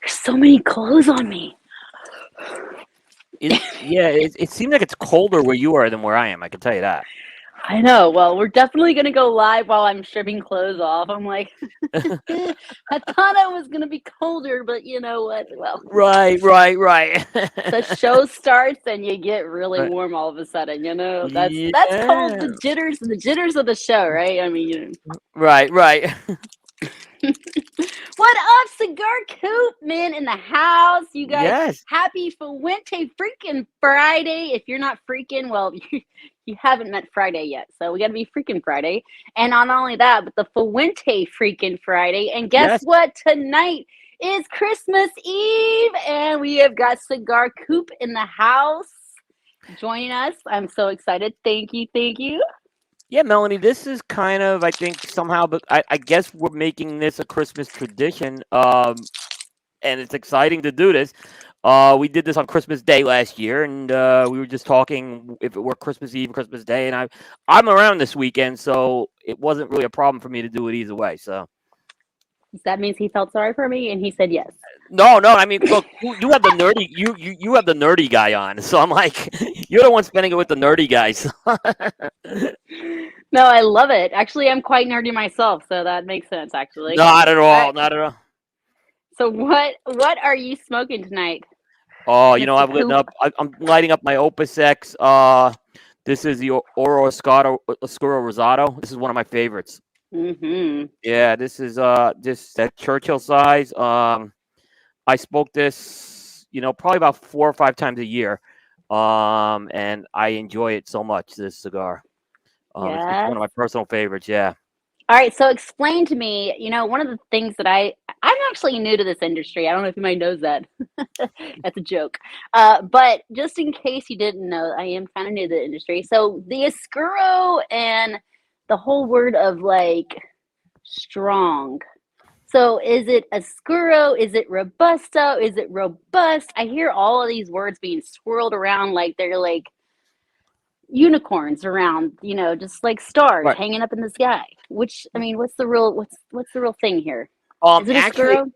There's so many clothes on me. It seems like it's colder where you are than where I am. I can tell you that. I know. Well, we're definitely gonna go live while I'm stripping clothes off. I'm like, I thought I was gonna be colder, but you know what? Well, Right, right, right. the show starts and you get really Right. warm all of a sudden. You know, that's called Yeah. the jitters of the show, right? I mean, Right, right. what up, Cigar Coop man in the house? You guys, Yes. happy Fuente freaking Friday. If you're not freaking, well, you haven't met Friday yet. So we got to be freaking Friday. And not only that, but the Fuente freaking Friday. And guess Yes. what? Tonight is Christmas Eve. And we have got Cigar Coop in the house joining us. I'm so excited. Thank you. Thank you. Yeah, Melanie, this is kind of, I think, somehow, but I guess we're making this a Christmas tradition. And it's exciting to do this. We did this on Christmas Day last year, and we were just talking if it were Christmas Eve, Christmas Day, and I'm around this weekend, so it wasn't really a problem for me to do it either way. So That means he felt sorry for me and he said yes. no, I mean, look, you have the nerdy, you have the nerdy guy on, so I'm like, you're the one spending it with the nerdy guys. No, I love it. Actually, I'm quite nerdy myself, so that makes sense. Actually, Not at all all, right. not at all. So what are you smoking tonight, Oh, Mister Coop? I'm lighting up my Opus X. This is the Oro Oscuro Rosado. This is one of my favorites. Mm-hmm. Yeah, this is this that Churchill size. I smoke this, probably about 4 or 5 times a year. And I enjoy it so much, this cigar. It's one Yes. of my personal favorites, yeah. All right. So explain to me. One of the things that I'm actually new to this industry. I don't know if anybody knows that. That's a joke. But just in case you didn't know, I am kind of new to the industry. So the Oscuro and the whole word of like strong. So is it oscuro? Is it robusto? Is it robust? I hear all of these words being swirled around like they're like unicorns around, just like stars Right. hanging up in the sky. Which I mean, what's the real thing here? Is it Actually, oscuro?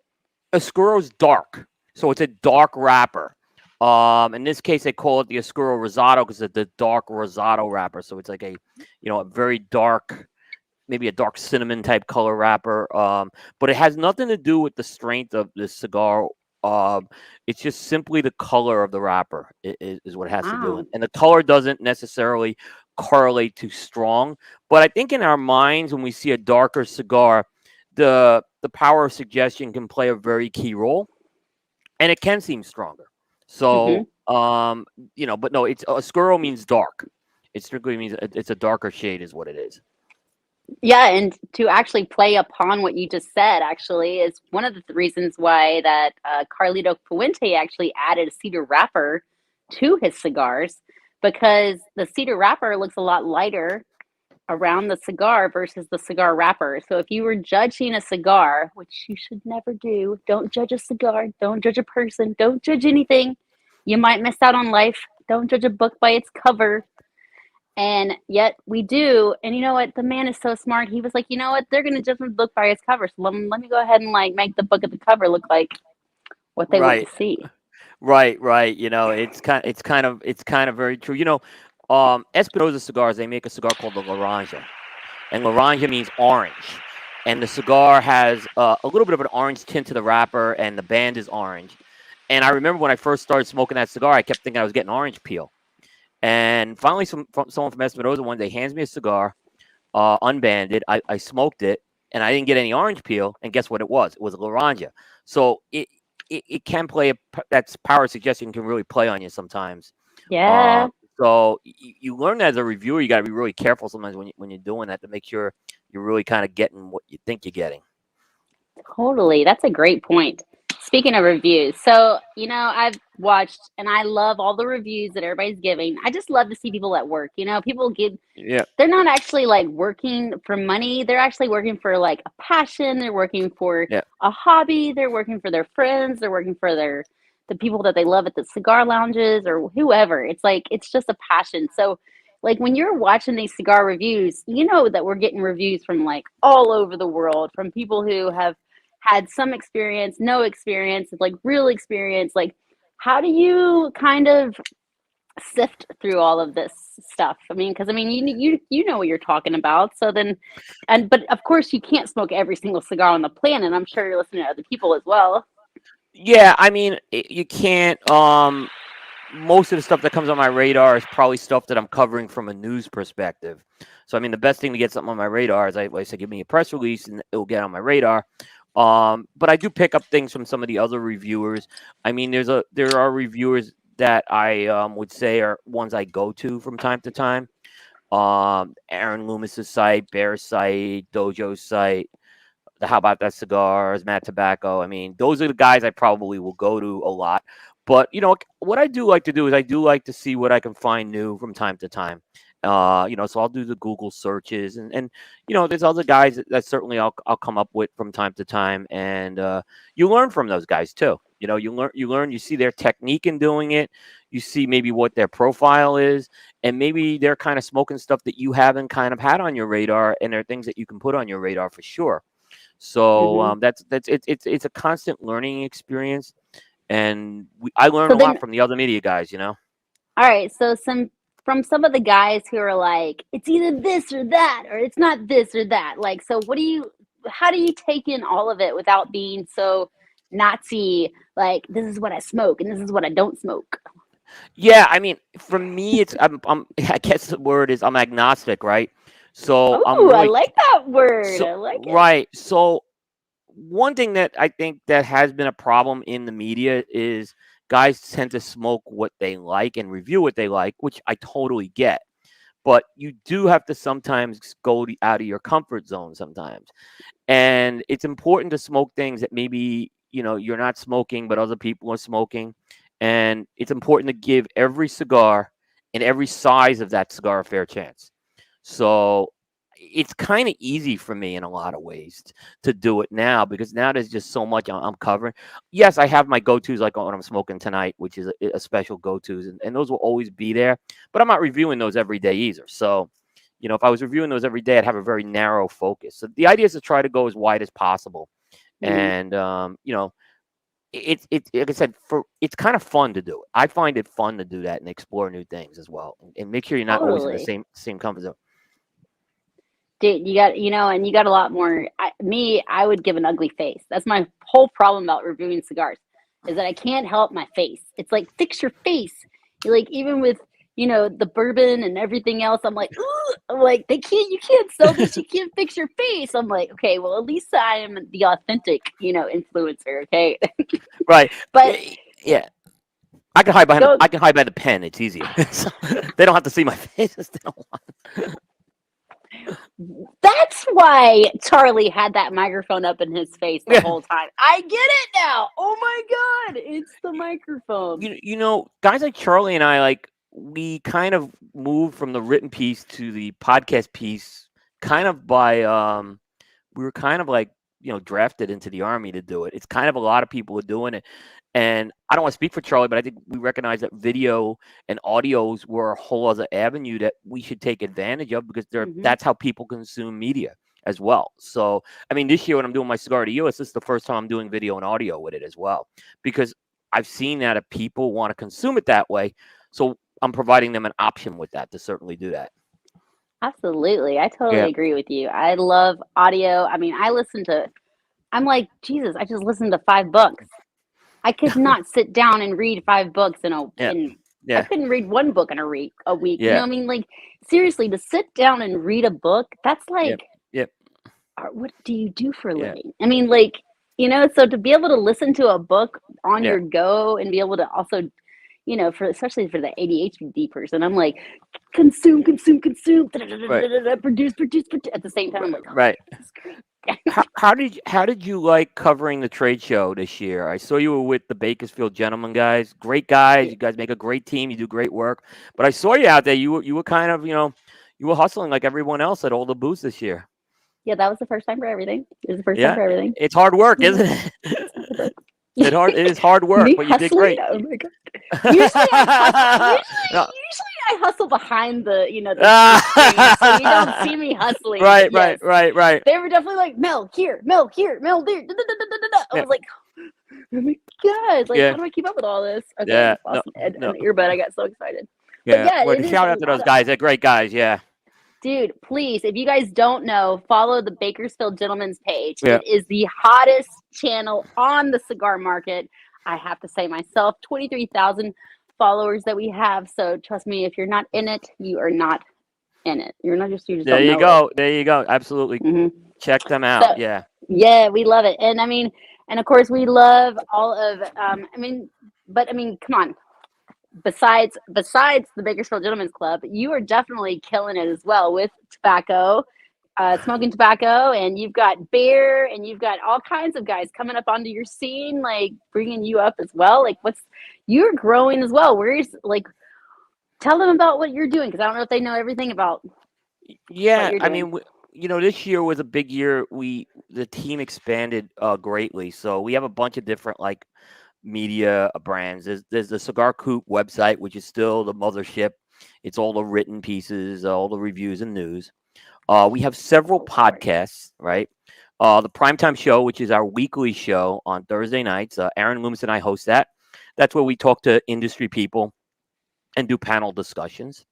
Oscuro's dark, so it's a dark wrapper. In this case, they call it the Oscuro Rosado because it's the dark Rosado wrapper. So it's like a very dark, maybe a dark cinnamon type color wrapper. But it has nothing to do with the strength of the cigar. It's just simply the color of the wrapper is what it has to do, Wow. and the color doesn't necessarily correlate to strong. But I think in our minds, when we see a darker cigar, the power of suggestion can play a very key role, and it can seem stronger. Hmm. So, but no, it's Oscuro means dark. It strictly means it's a darker shade, is what it is. Yeah, and to actually play upon what you just said, actually, is one of the reasons why that Carlito Fuente actually added a cedar wrapper to his cigars, because the cedar wrapper looks a lot lighter around the cigar versus the cigar wrapper. So if you were judging a cigar, which you should never do, don't judge a cigar, don't judge a person, don't judge anything. You might miss out on life. Don't judge a book by its cover. And yet we do. And you know what? The man is so smart. He was like, you know what? They're going to just look by its cover. So let me go ahead and like make the book of the cover look like what they want Right, to see. right. It's kind of very true. Espinosa cigars, they make a cigar called the Laranja, and Laranja means orange. And the cigar has a little bit of an orange tint to the wrapper, and the band is orange. And I remember when I first started smoking that cigar, I kept thinking I was getting orange peel. And finally, someone from Espinosa one day hands me a cigar, unbanded. I smoked it, and I didn't get any orange peel. And guess what it was? It was a Laranja. So it can play that's power suggestion can really play on you sometimes. Yeah, Um, so you learn that as a reviewer, you got to be really careful sometimes when you're doing that to make sure you're really kind of getting what you think you're getting. totally. That's a great point. Speaking of reviews, so I've watched and I love all the reviews that everybody's giving. I just love to see people at work. People give Yeah, they're not actually like working for money. They're actually working for like a passion. They're working for yeah, a hobby. They're working for their friends. They're working for the people that they love at the cigar lounges or whoever. It's like it's just a passion. So like when you're watching these cigar reviews, you know that we're getting reviews from like all over the world, from people who have had some experience, no experience, like real experience. Like, how do you kind of sift through all of this stuff? I mean, because I mean, you know what you're talking about. So then, but of course, you can't smoke every single cigar on the planet. I'm sure you're listening to other people as well. Yeah, I mean, you can't. Most of the stuff that comes on my radar is probably stuff that I'm covering from a news perspective. So, I mean, the best thing to get something on my radar is I say, give me a press release and it'll get on my radar. But I do pick up things from some of the other reviewers. I mean, there are reviewers that I would say are ones I go to from time to time. Aaron Loomis's site, Bear's site, Dojo's site, the How About That Cigars, Matt Tobacco. I mean, those are the guys I probably will go to a lot. But, you know, what I do like to do is I do like to see what I can find new from time to time. You know, so I'll do the Google searches and you know, there's other guys that certainly I'll come up with from time to time. And you learn from those guys too. You know, you see their technique in doing it. You see maybe what their profile is, and maybe they're kind of smoking stuff that you haven't kind of had on your radar, and there are things that you can put on your radar for sure. So it's a constant learning experience, and I learn So a lot then, from the other media guys. You know. all right. So from some of the guys who are like, it's either this or that, or it's not this or that. Like, so how do you take in all of it without being so Nazi? Like, this is what I smoke and this is what I don't smoke. Yeah, I mean, for me, I guess the word is I'm agnostic, right? So I'm Oh, I really like that word. so I like it. right. So one thing that I think that has been a problem in the media is guys tend to smoke what they like and review what they like, which I totally get. But you do have to sometimes go out of your comfort zone sometimes. And it's important to smoke things that maybe, you know, you're not smoking, but other people are smoking. And it's important to give every cigar and every size of that cigar a fair chance. So it's kind of easy for me in a lot of ways to do it now, because now there's just so much I'm covering. Yes, I have my go-tos like what I'm smoking tonight, which is a special go-tos, and those will always be there. But I'm not reviewing those every day either. So, you know, if I was reviewing those every day, I'd have a very narrow focus. So the idea is to try to go as wide as possible. Mm-hmm. And you know, it's like I said, it's kind of fun to do it. I find it fun to do that and explore new things as well, and make sure you're not always in the Totally. same comfort zone. Dude, you got, and you got a lot more. I would give an ugly face. That's my whole problem about reviewing cigars, is that I can't help my face. It's like, fix your face. You're like, even with, the bourbon and everything else, I'm like, ugh! I'm like, you can't sell this. You can't fix your face. I'm like, okay, well, at least I am the authentic, influencer. Okay. Right. But Yeah. I can hide behind go, the pen. It's easier. So they don't have to see my face. They don't want. that's why Charlie had that microphone up in his face the whole time. I get it now. Oh my God. It's the microphone. You know, guys like Charlie and I, like, we kind of moved from the written piece to the podcast piece kind of by we were kind of like, drafted into the army to do it. It's kind of a lot of people are doing it. And I don't want to speak for Charlie, but I think we recognize that video and audios were a whole other avenue that we should take advantage of, because that's how people consume media as well. So, I mean, this year when I'm doing my Cigar to You, this is the first time I'm doing video and audio with it as well, because I've seen that if people want to consume it that way. So I'm providing them an option with that to certainly do that. Absolutely. I totally agree with you. I love audio. I mean, I'm like, Jesus, I just listened to 5 books. I could not sit down and read 5 books I couldn't read 1 book in a week. Yeah. You know what I mean? Like, seriously, to sit down and read a book, that's like, what do you do for a living? I mean, like, so to be able to listen to a book on your go and be able to also, especially for the ADHD person, I'm like, consume, produce at the same time. I'm like, right. This is great. How did you like covering the trade show this year? I saw you were with the Bakersfield Gentlemen guys. Great guys. You guys make a great team. You do great work. But I saw you out there. You were kind of, you were hustling like everyone else at all the booths this year. Yeah, that was the first time for everything. It was the first time for everything. It's hard work, isn't it? It is hard work, but you did great. Oh my God. Usually I I hustle behind the screen, so you don't see me hustling. Right, but yes, right. they were definitely like, Mel here, Mel there. I Yeah, was like, oh my god, like yeah, how do I keep up with all this? Okay, I yeah. just lost an No. earbud. I got so excited. But Yeah. yeah, Well, it is shout a out to those lot of guys. They're great guys. Yeah. dude, please, if you guys don't know, follow the Bakersfield Gentleman's page. Yeah. It is the hottest channel on the cigar market. I have to say myself, 23,000 followers that we have. So trust me, if you're not in it, you are not in it. You just There don't you know it. go. There you go. Absolutely. Check them out. So Yeah. yeah, we love it. And I mean, and of course we love all of come on. Besides the Bakersfield Gentlemen's Club, you are definitely killing it as well with tobacco, smoking tobacco, and you've got beer, and you've got all kinds of guys coming up onto your scene, like bringing you up as well. Like, you're growing as well. Tell them about what you're doing because I don't know if they know everything about what Yeah. you're I doing. mean, this year was a big year. The team expanded greatly, so we have a bunch of different like media brands. There's the Cigar Coop website, which is still the mothership. It's all the written pieces, all the reviews and news. We have several podcasts, right? The Primetime Show, which is our weekly show on Thursday nights. Aaron Loomis and I host that. That's where we talk to industry people and do panel discussions.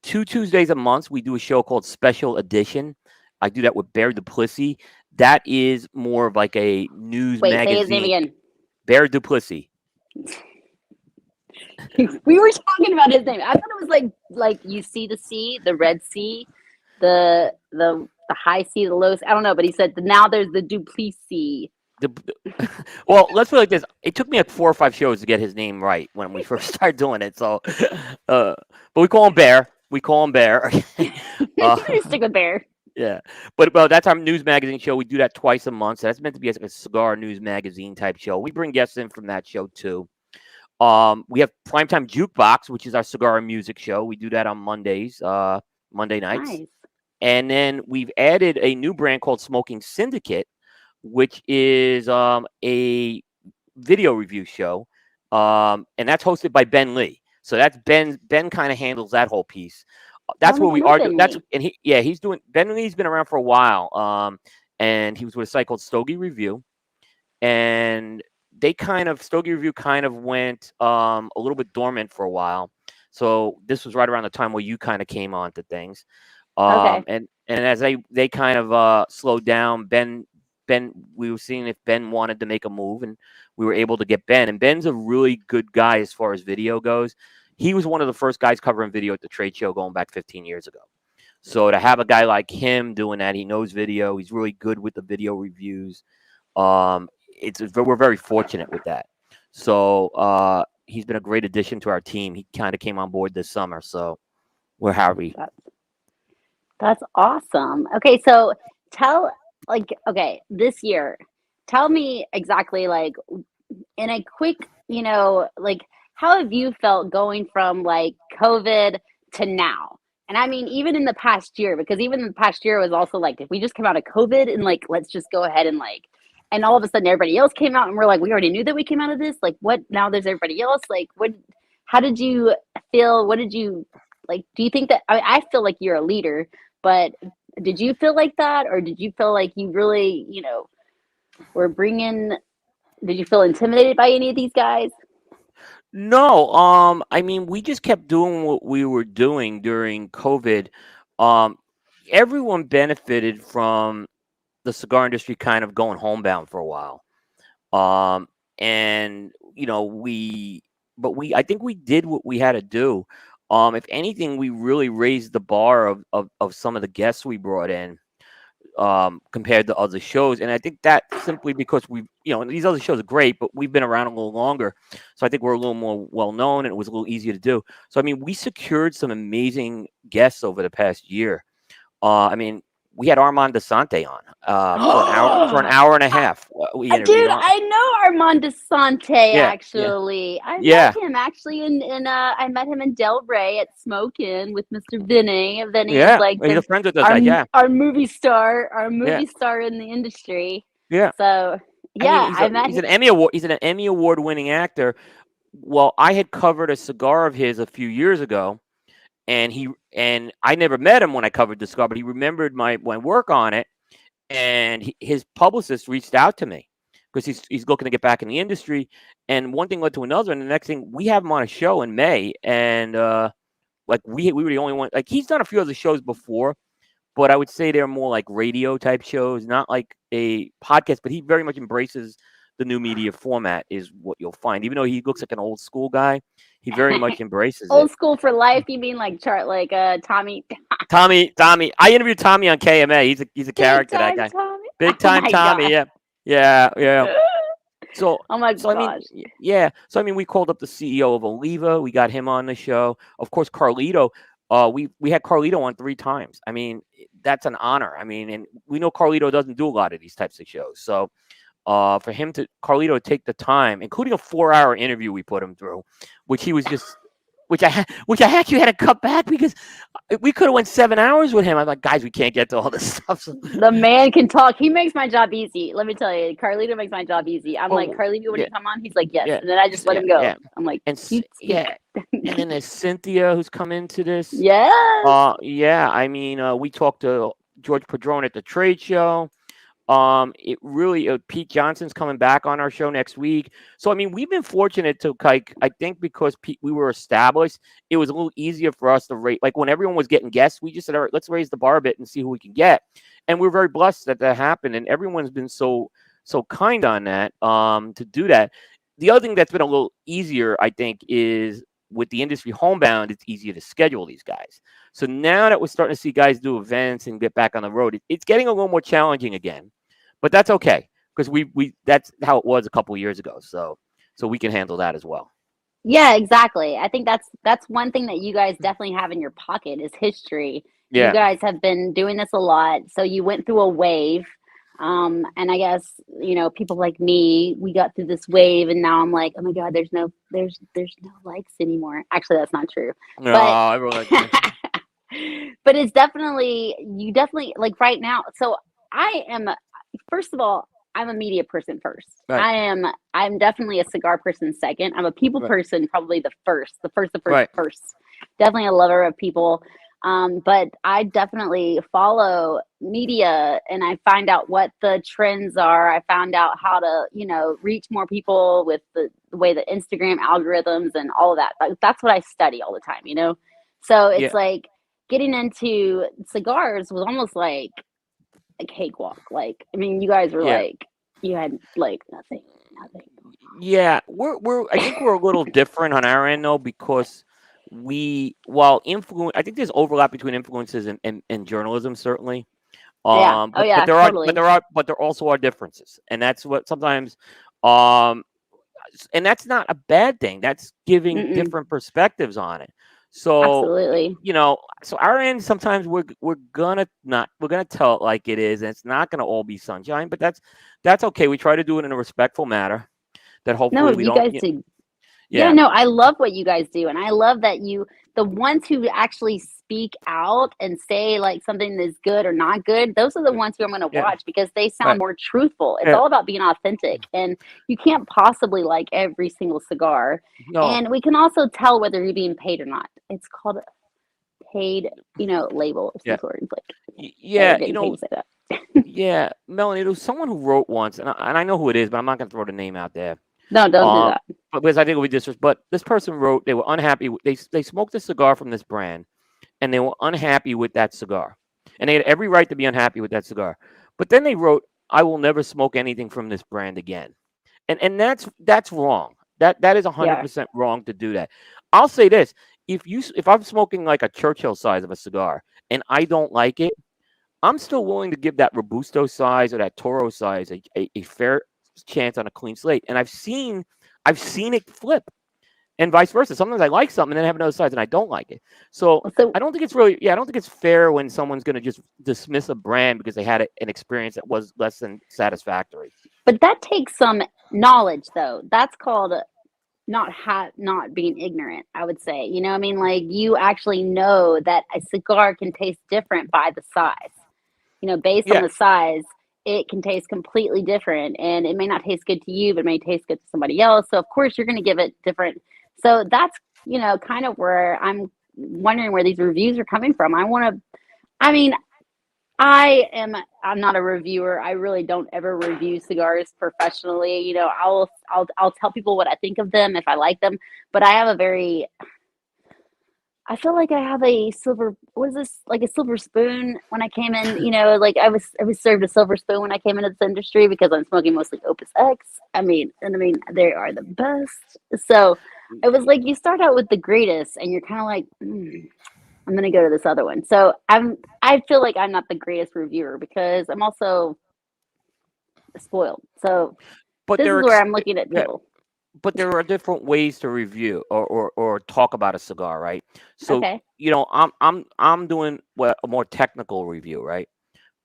2 Tuesdays a month, we do a show called Special Edition. I do that with Bear Duplessis. That is more of like a news Wait, say his name magazine. again. Bear Duplessis. We were talking about his name. I thought it was like you see the sea, the Red Sea, the high sea, the low sea. I don't know, but he said now there's the Duplessis. Well, let's put it like this. It took me like 4 or 5 shows to get his name right when we first started doing it. So, but we call him Bear. We call him Bear. Stick with Bear. Yeah, but that's our news magazine show. We do that twice a month. So that's meant to be like a cigar news magazine type show. We bring guests in from that show too. We have Primetime Jukebox, which is our cigar and music show. We do that on Mondays, Monday nights. Nice. And then we've added a new brand called Smoking Syndicate, which is a video review show, and that's hosted by Ben Lee. So that's Ben kind of handles that whole piece. That's where we are. He's doing. Ben Lee's been around for a while, and he was with a site called Stogie Review, and Stogie Review kind of went a little bit dormant for a while. So this was right around the time where you kind of came on to things, Okay. and as they kind of slowed down, Ben, we were seeing if Ben wanted to make a move, and we were able to get Ben. And Ben's a really good guy as far as video goes. He was one of the first guys covering video at the trade show going back 15 years ago. So to have a guy like him doing that, he knows video. He's really good with the video reviews. We're very fortunate with that. So he's been a great addition to our team. He kind of came on board this summer, so we're happy. That's awesome. Okay, so this year, tell me exactly in a quick, how have you felt going from COVID to now? And I mean, even in the past year, because even in the past year was also if we just came out of COVID and let's just go ahead and and all of a sudden everybody else came out and we're we already knew that we came out of this. What now there's everybody else. How did you feel? What did you do you think that, I feel like you're a leader, but did you feel like that? Or did you feel like you really, were did you feel intimidated by any of these guys? No, I mean, we just kept doing what we were doing during COVID. Everyone benefited from the cigar industry kind of going homebound for a while. And I think we did what we had to do. If anything, we really raised the bar of some of the guests we brought in. Compared to other shows. And I think that simply because these other shows are great, but we've been around a little longer. So I think we're a little more well-known and it was a little easier to do. So, I mean, we secured some amazing guests over the past year. I mean, we had Armand Desante on for an hour and a half. We Dude, I know Armand Desante, actually. I met him actually I met him in Delray at Smokin' with Mr. Vinny. Vinny is he's a friend with us. Our movie star in the industry. Yeah. So I mean, he's an Emmy Award winning actor. Well, I had covered a cigar of his a few years ago, and I never met him when I covered the cigar, but he remembered my work on it, and his publicist reached out to me because he's looking to get back in the industry, and one thing led to another, and the next thing we have him on a show in May, and like we were the only one. Like he's done a few other shows before, but I would say they're more like radio type shows, not like a podcast. But he very much embraces the new media format, is what you'll find. Even though he looks like an old school guy, he very much embraces Old it. school for life? You mean like Tommy? Tommy, I interviewed Tommy on KMA. He's a Big character, that time guy. Tommy. Big Oh time my Tommy. god. Yeah. So, Oh my so I mean, gosh. yeah. So I mean, we called up the CEO of Oliva. We got him on the show. Of course, Carlito. We had Carlito on 3 times. I mean, that's an honor. I mean, and we know Carlito doesn't do a lot of these types of shows. So, for Carlito to take the time, including a 4-hour interview we put him through, which he was just. Which I actually had to cut back because we could have went 7 hours with him. I'm like, guys, we can't get to all this stuff. So, The man can talk. He makes my job easy. Let me tell you, Carlito makes my job easy. I'm like, Carlito, when you come on, he's like, yes. yeah, And then I just let him go. yeah. I'm like, And you yeah, and then there's Cynthia who's come into this. yes. Yeah. I mean, we talked to George Padron at the trade show. It really Pete Johnson's coming back on our show next week. So I mean, we've been fortunate to like, I think because we were established, it was a little easier for us to rate. Like when everyone was getting guests, we just said, all right, let's raise the bar a bit and see who we can get. And we're very blessed that happened, and everyone's been so kind on that to do that. The other thing that's been a little easier, I think, is with the industry homebound, it's easier to schedule these guys. So now that we're starting to see guys do events and get back on the road, it's getting a little more challenging again. But that's okay because we that's how it was a couple of years ago. So we can handle that as well. Yeah, exactly. I think that's one thing that you guys definitely have in your pocket is history. Yeah. You guys have been doing this a lot, so you went through a wave. And I guess, people like me, we got through this wave, and now I'm like, oh my god, there's no likes anymore. Actually, that's not true. No, But everyone. but it's definitely like right now. So first of all, I'm a media person first. Right. I'm definitely a cigar person second. I'm a people Right. person probably the first. Right. Definitely a lover of people. But I definitely follow media, and I find out what the trends are. I found out how to, reach more people with the way the Instagram algorithms and all of that. That's what I study all the time. So it's Yeah. like getting into cigars was almost like a cakewalk. Like, I mean, you guys were Yeah. like, you had like nothing. Yeah, I think we're a little different on our end though, because I think there's overlap between influences and journalism, certainly. Yeah. Oh yeah, totally. But there also are differences, and that's what sometimes, and that's not a bad thing. That's giving different perspectives on it. So absolutely. So our end, sometimes we're gonna tell it like it is, and it's not gonna all be sunshine, but that's okay. We try to do it in a respectful manner that hopefully we you don't. guys do. Yeah, no, I love what you guys do, and I love that the ones who actually speak out and say like something that's good or not good, those are the ones who I'm going to watch because they sound more truthful. It's all about being authentic, and you can't possibly like every single cigar. No. And we can also tell whether you're being paid or not. It's called a paid, label of some sort. Yeah, Melanie, there was someone who wrote once, and I know who it is, but I'm not going to throw the name out there. No, don't do that. Because I think it would be disrespectful. But this person wrote they were unhappy. They smoked a cigar from this brand, and they were unhappy with that cigar, and they had every right to be unhappy with that cigar. But then they wrote, "I will never smoke anything from this brand again," and that's wrong. That is 100% wrong to do that. I'll say this: if I'm smoking like a Churchill size of a cigar and I don't like it, I'm still willing to give that Robusto size or that Toro size a fair chance on a clean slate. And I've seen it flip, and vice versa. Sometimes I like something and then have another size and I don't like it. So I don't think it's I don't think it's fair when someone's going to just dismiss a brand because they had an experience that was less than satisfactory. But that takes some knowledge, though. That's called not being ignorant, I would say. You know what I mean? Like, you actually know that a cigar can taste different by the size. Based on the size, it can taste completely different, and it may not taste good to you, but it may taste good to somebody else. So of course you're going to give it different. So that's, kind of where I'm wondering where these reviews are coming from. I mean, I'm not a reviewer. I really don't ever review cigars professionally. You know, I'll tell people what I think of them if I like them, but I feel like I have a silver, what is this, like a silver spoon when I came in, you know, like I was served a silver spoon when I came into this industry because I'm smoking mostly Opus X. They are the best. So it was like you start out with the greatest and you're kind of like, I'm gonna go to this other one. So I feel like I'm not the greatest reviewer because I'm also spoiled. So But this is there, where I'm looking at yeah, people. but there are different ways to review or talk about a cigar, right? So Okay. I'm doing what a more technical review, right?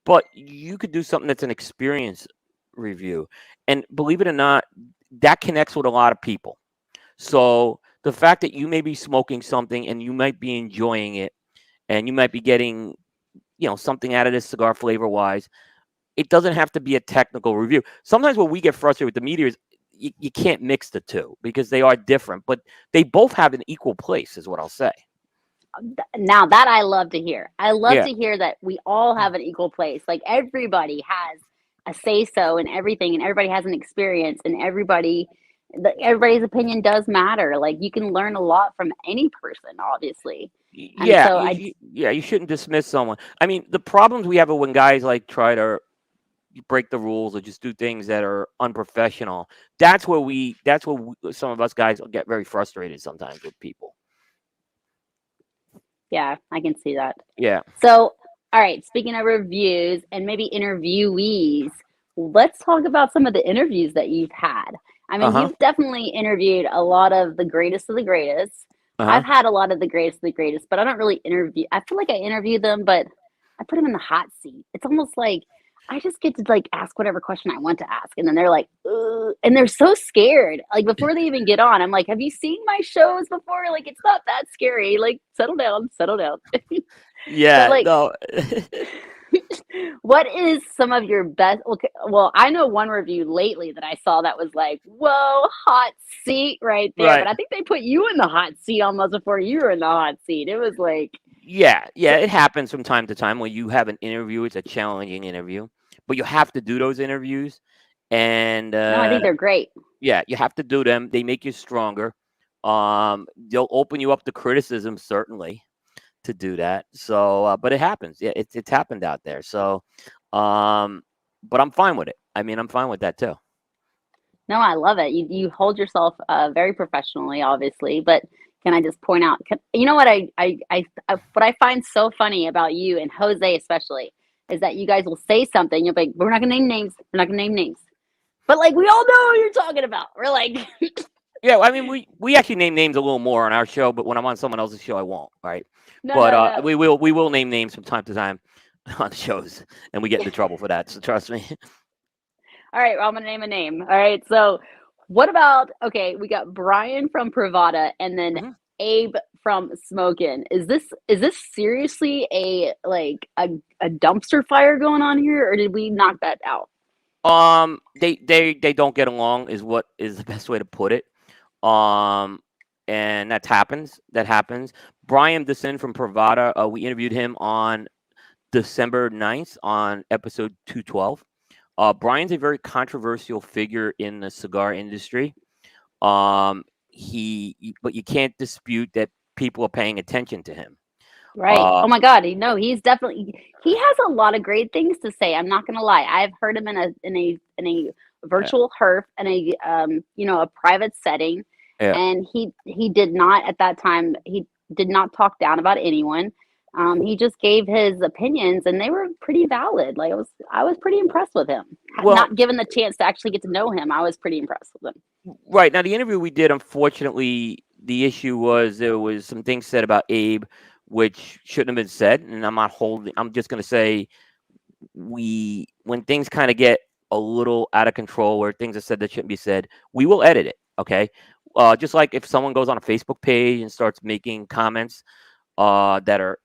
But you could do something that's an experience review, and believe it or not, that connects with a lot of people. So the fact that you may be smoking something and you might be enjoying it, and you might be getting something out of this cigar flavor wise, it doesn't have to be a technical review. Sometimes what we get frustrated with the media is you can't mix the two because they are different, but they both have an equal place, is what I'll say. Now that I love to hear. I love Yeah. to hear that we all have an equal place. Like everybody has a say so in everything, and everybody has an experience, and everybody's opinion does matter. Like you can learn a lot from any person, obviously. And Yeah, so I you shouldn't dismiss someone. I mean, the problems we have are when guys like try to break the rules or just do things that are unprofessional. Some of us guys get very frustrated sometimes with people. yeah, I can see that. Yeah. So, all right, speaking of reviews and maybe interviewees, let's talk about some of the interviews that you've had. I Uh mean, huh. you've definitely interviewed a lot of the greatest of the greatest. Uh I've huh. had a lot of the greatest of the greatest, but I don't really interview. I feel like I interview them, but I put them in the hot seat. It's almost like I just get to like ask whatever question I want to ask, and then they're like, ugh, and they're so scared. Like before they even get on, I'm like, "Have you seen my shows before? Like it's not that scary. Like settle down, settle down." But Yeah. like, No. what is some of your best? Okay, well, I know one review lately that I saw that was like, "Whoa, hot seat right there." Right. But I think they put you in the hot seat almost before you were in the hot seat. It was like, Yeah. so, Yeah. It happens from time to time when you have an interview. It's a challenging interview, but you have to do those interviews, and no, I think they're great. yeah, you have to do them. They make you stronger. They'll open you up to criticism, certainly, to do that. So, but it happens. Yeah, it's happened out there. So, um, but I'm fine with it. I mean, I'm fine with that too. No, I love it. You hold yourself very professionally, obviously, but can I just point out? You know what what I find so funny about you and Jose especially is that you guys will say something. You'll be like, "We're not gonna name names. We're not gonna name names," but like we all know who you're talking about. We're like, Yeah, I mean, we actually name names a little more on our show, but when I'm on someone else's show, I won't. Right? no, But no, no. we will name names from time to time on shows, and we get into trouble for that. So trust me. All right, well, I'm gonna name a name. All right, so what about okay? We got Brian from Pravada, and then Mhm. Abe from Smokin'. Is this seriously a dumpster fire going on here, or did we knock that out? They don't get along is what is the best way to put it. Um, and that happens. That happens. Brian Descend from Pravada, we interviewed him on December 9th on episode 212. Brian's a very controversial figure in the cigar industry. But you can't dispute that people are paying attention to him. Right. Uh, Oh my God. No, he has a lot of great things to say. I'm not gonna lie. I've heard him in a yeah, virtual herf in a a private setting, yeah. and he did not at that time he did not talk down about anyone. He just gave his opinions, and they were pretty valid. Like I was pretty impressed with him. Well, Not given the chance to actually get to know him, I was pretty impressed with him. right now the interview we did, unfortunately, the issue was there was some things said about Abe which shouldn't have been said, and I'm not holding. I'm just going to say when things kind of get a little out of control where things are said that shouldn't be said, we will edit it. Okay. Just like if someone goes on a Facebook page and starts making comments that are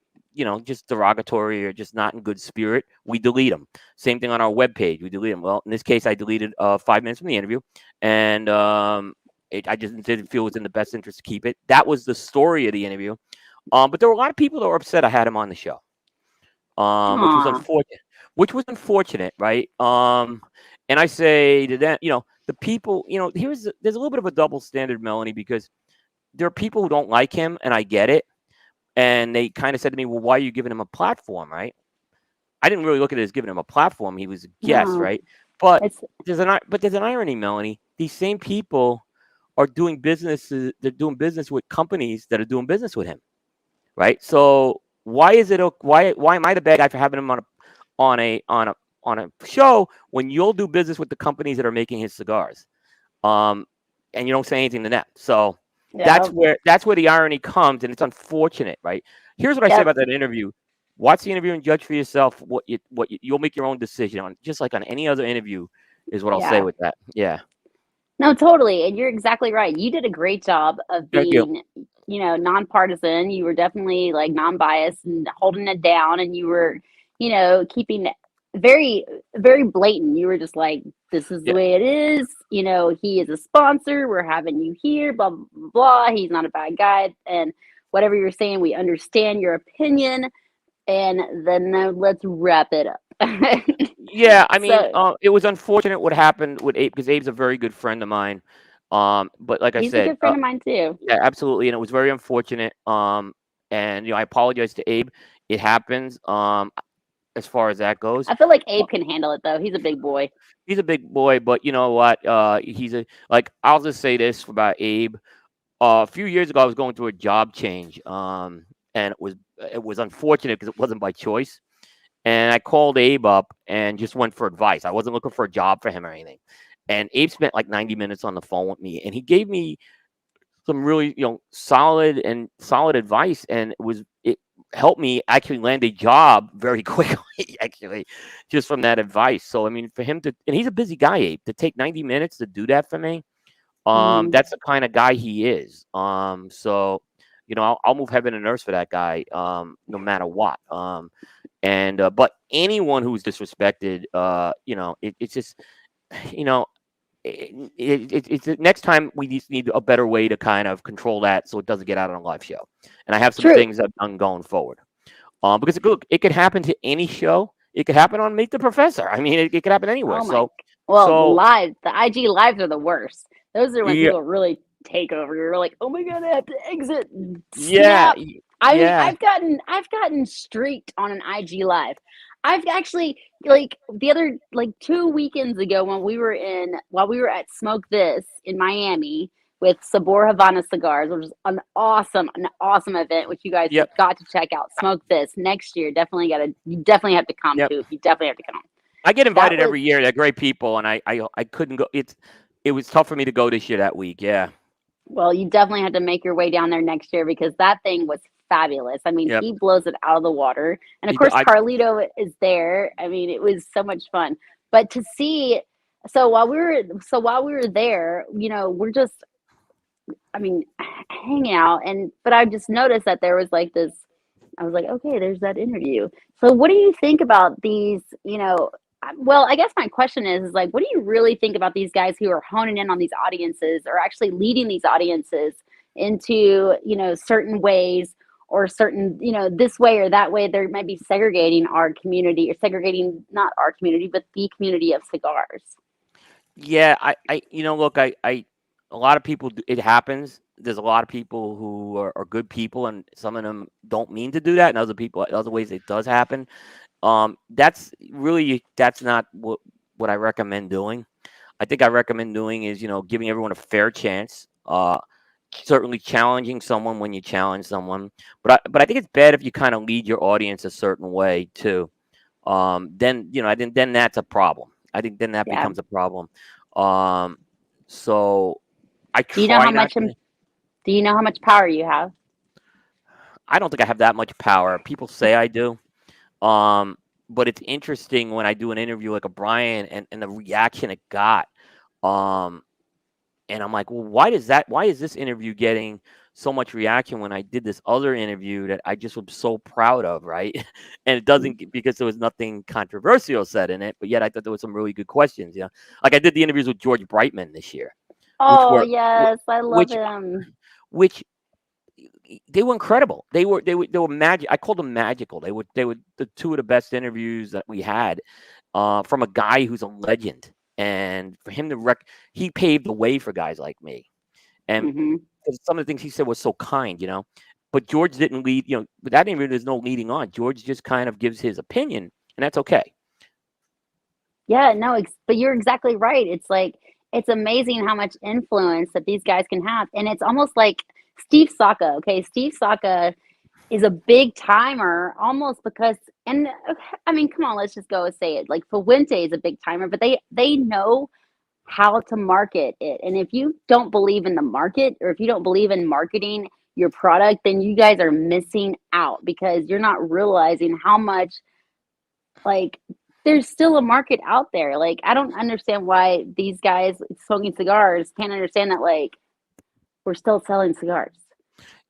just derogatory or just not in good spirit, we delete them. Same thing on our webpage, we delete them. Well, in this case, I deleted 5 minutes from the interview, and I just didn't feel it was in the best interest to keep it. That was the story of the interview. But there were a lot of people that were upset I had him on the show, which was Aw. unfortunate. Which was unfortunate, right? And I say to them, the people, there's a little bit of a double standard, Melanie, because there are people who don't like him, and I get it. And they kind of said to me, "Well, why are you giving him a platform?" Right? I didn't really look at it as giving him a platform. He was a guest, No. right? But It's there's an irony, Melanie. These same people are doing business. They're doing business with companies that are doing business with him, right? So why is it why am I the bad guy for having him on a on a on a show when you'll do business with the companies that are making his cigars, um, and you don't say anything to them? So yeah. that's where the irony comes, and it's unfortunate, right? Here's what I say Yep. about that interview. Watch the interview and judge for yourself you'll make your own decision on, just like on any other interview, is what I'll say Yeah. with that. Yeah. No, totally. And you're exactly right. You did a great job of Thank you. being, nonpartisan. You were definitely like non-biased and holding it down, and you were, keeping very, very blatant. You were just like, this is the Yeah. way it is. He is a sponsor. We're having you here, blah, blah, blah, blah. He's not a bad guy. And whatever you're saying, we understand your opinion. And then now let's wrap it up. Yeah, I mean, So it was unfortunate what happened with Abe, because Abe's a very good friend of mine. But like I he's a said, good friend of mine too. yeah, absolutely, and it was very unfortunate. And I apologize to Abe. It happens. As far as that goes, I feel like Uh, Abe can handle it though. He's a big boy. he's a big boy, but you know what? He's a like. I'll just say this about Abe. A few years ago, I was going through a job change. And it was unfortunate because it wasn't by choice. And I called Abe up and just went for advice. I wasn't looking for a job for him or anything. And Abe spent like 90 minutes on the phone with me, and he gave me some really, solid advice, and it helped me actually land a job very quickly, actually, just from that advice. So I mean, for him to, and he's a busy guy, Abe, to take 90 minutes to do that for me, Mm. that's the kind of guy he is. So I'll move heaven and earth for that guy, no matter what. And but anyone who's disrespected, it's just, you know, it's next time we just need a better way to kind of control that so it doesn't get out on a live show. And I have some True. things I've done going forward. Because look, it could happen to any show. It could happen on Meet the Professor. I mean, it could happen anywhere. Oh my. So, Well, so the IG lives are the worst. Those are when yeah, people really take over. You're like, oh my god, I have to exit. yeah, Snap. I mean, yeah, I've gotten streaked on an IG live. I've actually like the other like 2 weekends ago while we were at Smoke This in Miami with Sabor Havana Cigars, which was an awesome event, which you guys have yep, got to check out. Smoke This next year. You definitely have to come yep. to. You definitely have to come. I get That invited was every year. They're great people, and I couldn't go. It was tough for me to go this year that week. Yeah, Well, you definitely have to make your way down there next year because that thing was fabulous. I mean, yep. he blows it out of the water. And of He, d- course, I Carlito is there. I mean, it was so much fun. But to see, while we were there, we're just, I mean, hanging out. But I just noticed that there was like this. I was like, okay, there's that interview. So, what do you think about these? Well, I guess my question is like, what do you really think about these guys who are honing in on these audiences or actually leading these audiences into, certain ways or certain, this way or that way? They might be segregating our community or segregating not our community, but the community of cigars. Yeah, look, a lot of people, it happens. There's a lot of people who are good people, and some of them don't mean to do that, and other ways it does happen. That's not what I recommend doing. I think I recommend doing is, giving everyone a fair chance. Certainly challenging someone when you challenge someone, but I think it's bad if you kind of lead your audience a certain way too. Then I think then that's a problem. I think then that Yeah. becomes a problem. Um, so I Do you know try how not much, to. do you know how much power you have? I don't think I have that much power. People say I do. Um, but it's interesting when I do an interview like a Brian, and the reaction it got. Um, and I'm like, well, why is this interview getting so much reaction when I did this other interview that I just was so proud of, right? And it doesn't, because there was nothing controversial said in it, but yet I thought there was some really good questions. Yeah, like I did the interviews with George Brightman this year, which Oh, were yes, I love which him. which they were incredible. They were magic. I called them magical. They were the two of the best interviews that we had, from a guy who's a legend. And for him to he paved the way for guys like me. And Hmm. some of the things he said was so kind, But George didn't lead, with that interview, there's no leading on. George just kind of gives his opinion, and that's okay. Yeah, no, but you're exactly right. It's like it's amazing how much influence that these guys can have, and it's almost like Steve Saka. Okay, Steve Saka is a big timer almost because, and I mean, come on, let's just go and say it. Like Fuente is a big timer, but they know how to market it. And if you don't believe in the market, or if you don't believe in marketing your product, then you guys are missing out because you're not realizing how much, like, there's still a market out there. Like, I don't understand why these guys smoking cigars can't understand that, like, we're still selling cigars.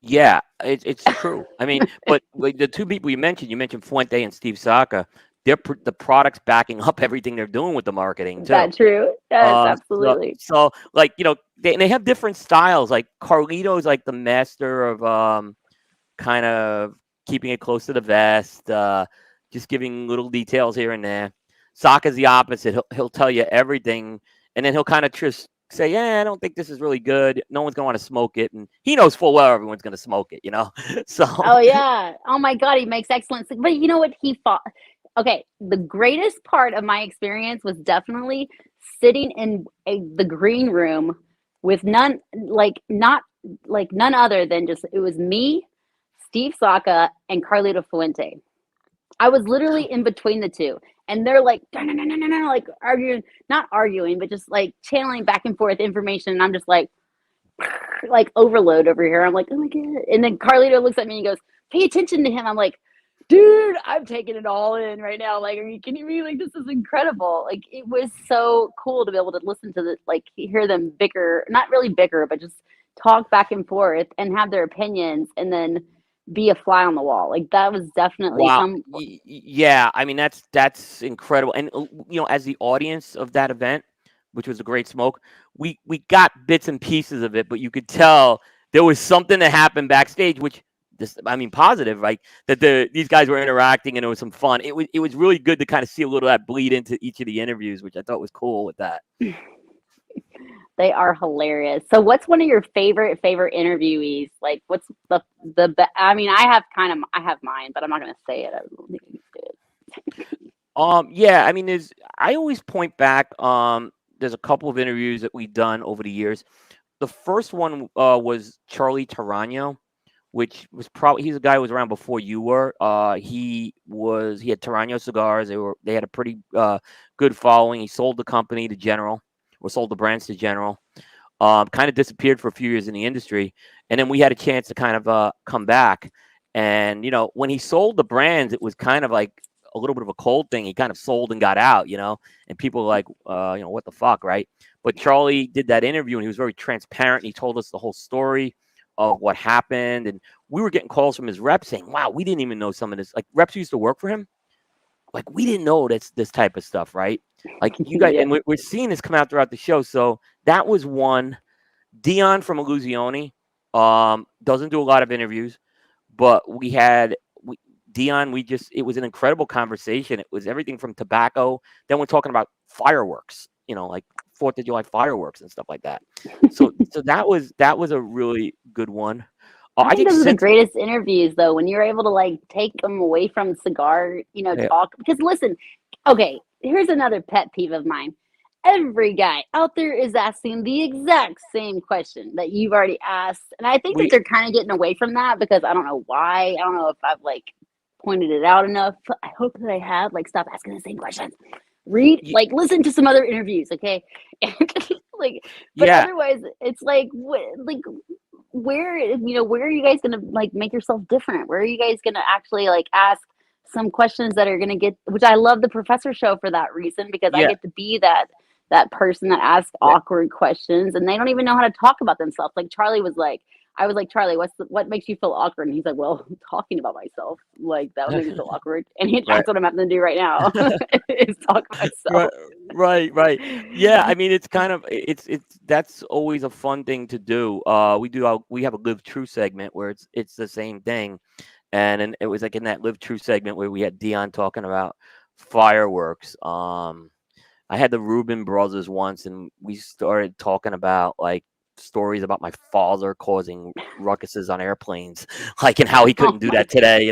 Yeah, it's true. I mean, but like, the two people you mentioned Fuente and Steve Saka. The products backing up everything they're doing with the marketing Is too. that true? Yes, So, absolutely. so like they have different styles. Like Carlito's like the master of kind of keeping it close to the vest, just giving little details here and there. Saka's the opposite. He'll tell you everything, and then he'll kind of just say, "Yeah, I don't think this is really good. No one's gonna want to smoke it," and he knows full well everyone's gonna smoke it. So Oh yeah. Oh my God, he makes excellent. But you know what? He fought. Okay, the greatest part of my experience was definitely sitting in the green room with none, like not like none other than just it was me, Steve Saka, and Carlito Fuente. I was literally in between the two, and they're like, no, no, no, no, no, no, like arguing, not arguing, but just like channeling back and forth information, and I'm just like overload over here. I'm like, oh my God. And then Carlito looks at me and goes, pay attention to him. I'm like, dude, I'm taking it all in right now. Like, are you kidding me? Like, this is incredible. Like, it was so cool to be able to listen to the, like, hear them bicker, not really bicker, but just talk back and forth and have their opinions and then be a fly on the wall. Like, that was definitely wow, some, yeah. I mean, that's incredible. And as the audience of that event, which was a great smoke, we got bits and pieces of it, but you could tell there was something that happened backstage, which positive, like that these guys were interacting and it was some fun. It was really good to kind of see a little of that bleed into each of the interviews, which I thought was cool with that. they are hilarious. So what's one of your favorite interviewees? Like what's I mean, I have mine, but I'm not going to say it. I don't think I can say it. Yeah, I mean, I always point back. There's a couple of interviews that we've done over the years. The first one was Charlie Tarano, which was probably he's a guy who was around before you were. He had Tarano cigars. They had a pretty good following. He sold the company to General, or sold the brands to General. Kind of disappeared for a few years in the industry, and then we had a chance to kind of come back. And when he sold the brands, it was kind of like a little bit of a cold thing. He kind of sold and got out, and people were like, what the fuck, right? But Charlie did that interview, and he was very transparent. And he told us the whole story of what happened, and we were getting calls from his reps saying, "Wow, we didn't even know some of this." Like reps who used to work for him, like we didn't know that's this type of stuff, right? Like you guys, Yeah. and we're seeing this come out throughout the show. So that was one. Dion from Illusione doesn't do a lot of interviews, but Dion. It was an incredible conversation. It was everything from tobacco. Then we're talking about fireworks, like 4th of July fireworks and stuff like that. So that was a really good one. I think those are the greatest interviews, though, when you're able to like take them away from cigar, talk. Because listen, okay, here's another pet peeve of mine. Every guy out there is asking the exact same question that you've already asked, and I think that they're kind of getting away from that because I don't know why. I don't know if I've like pointed it out enough. I hope that I have. Like, stop asking the same questions. Listen to some other interviews, okay? Otherwise, it's like where are you guys gonna like make yourself different? Where are you guys gonna actually like ask some questions that are gonna get? Which I love the Professor Show for that reason because I get to be that person that asks awkward questions and they don't even know how to talk about themselves. Like Charlie was like, I was like, Charlie, what makes you feel awkward? And he's like, well, talking about myself, like that would make me feel awkward. And Right. that's what I'm having to do right now is talk about Right, myself. right. Yeah, I mean, it's kind of it's that's always a fun thing to do. We have a Live True segment where it's the same thing, and it was like in that Live True segment where we had Dion talking about fireworks. I had the Rubin brothers once, and we started talking about like stories about my father causing ruckuses on airplanes, like and how he Oh couldn't do my that today.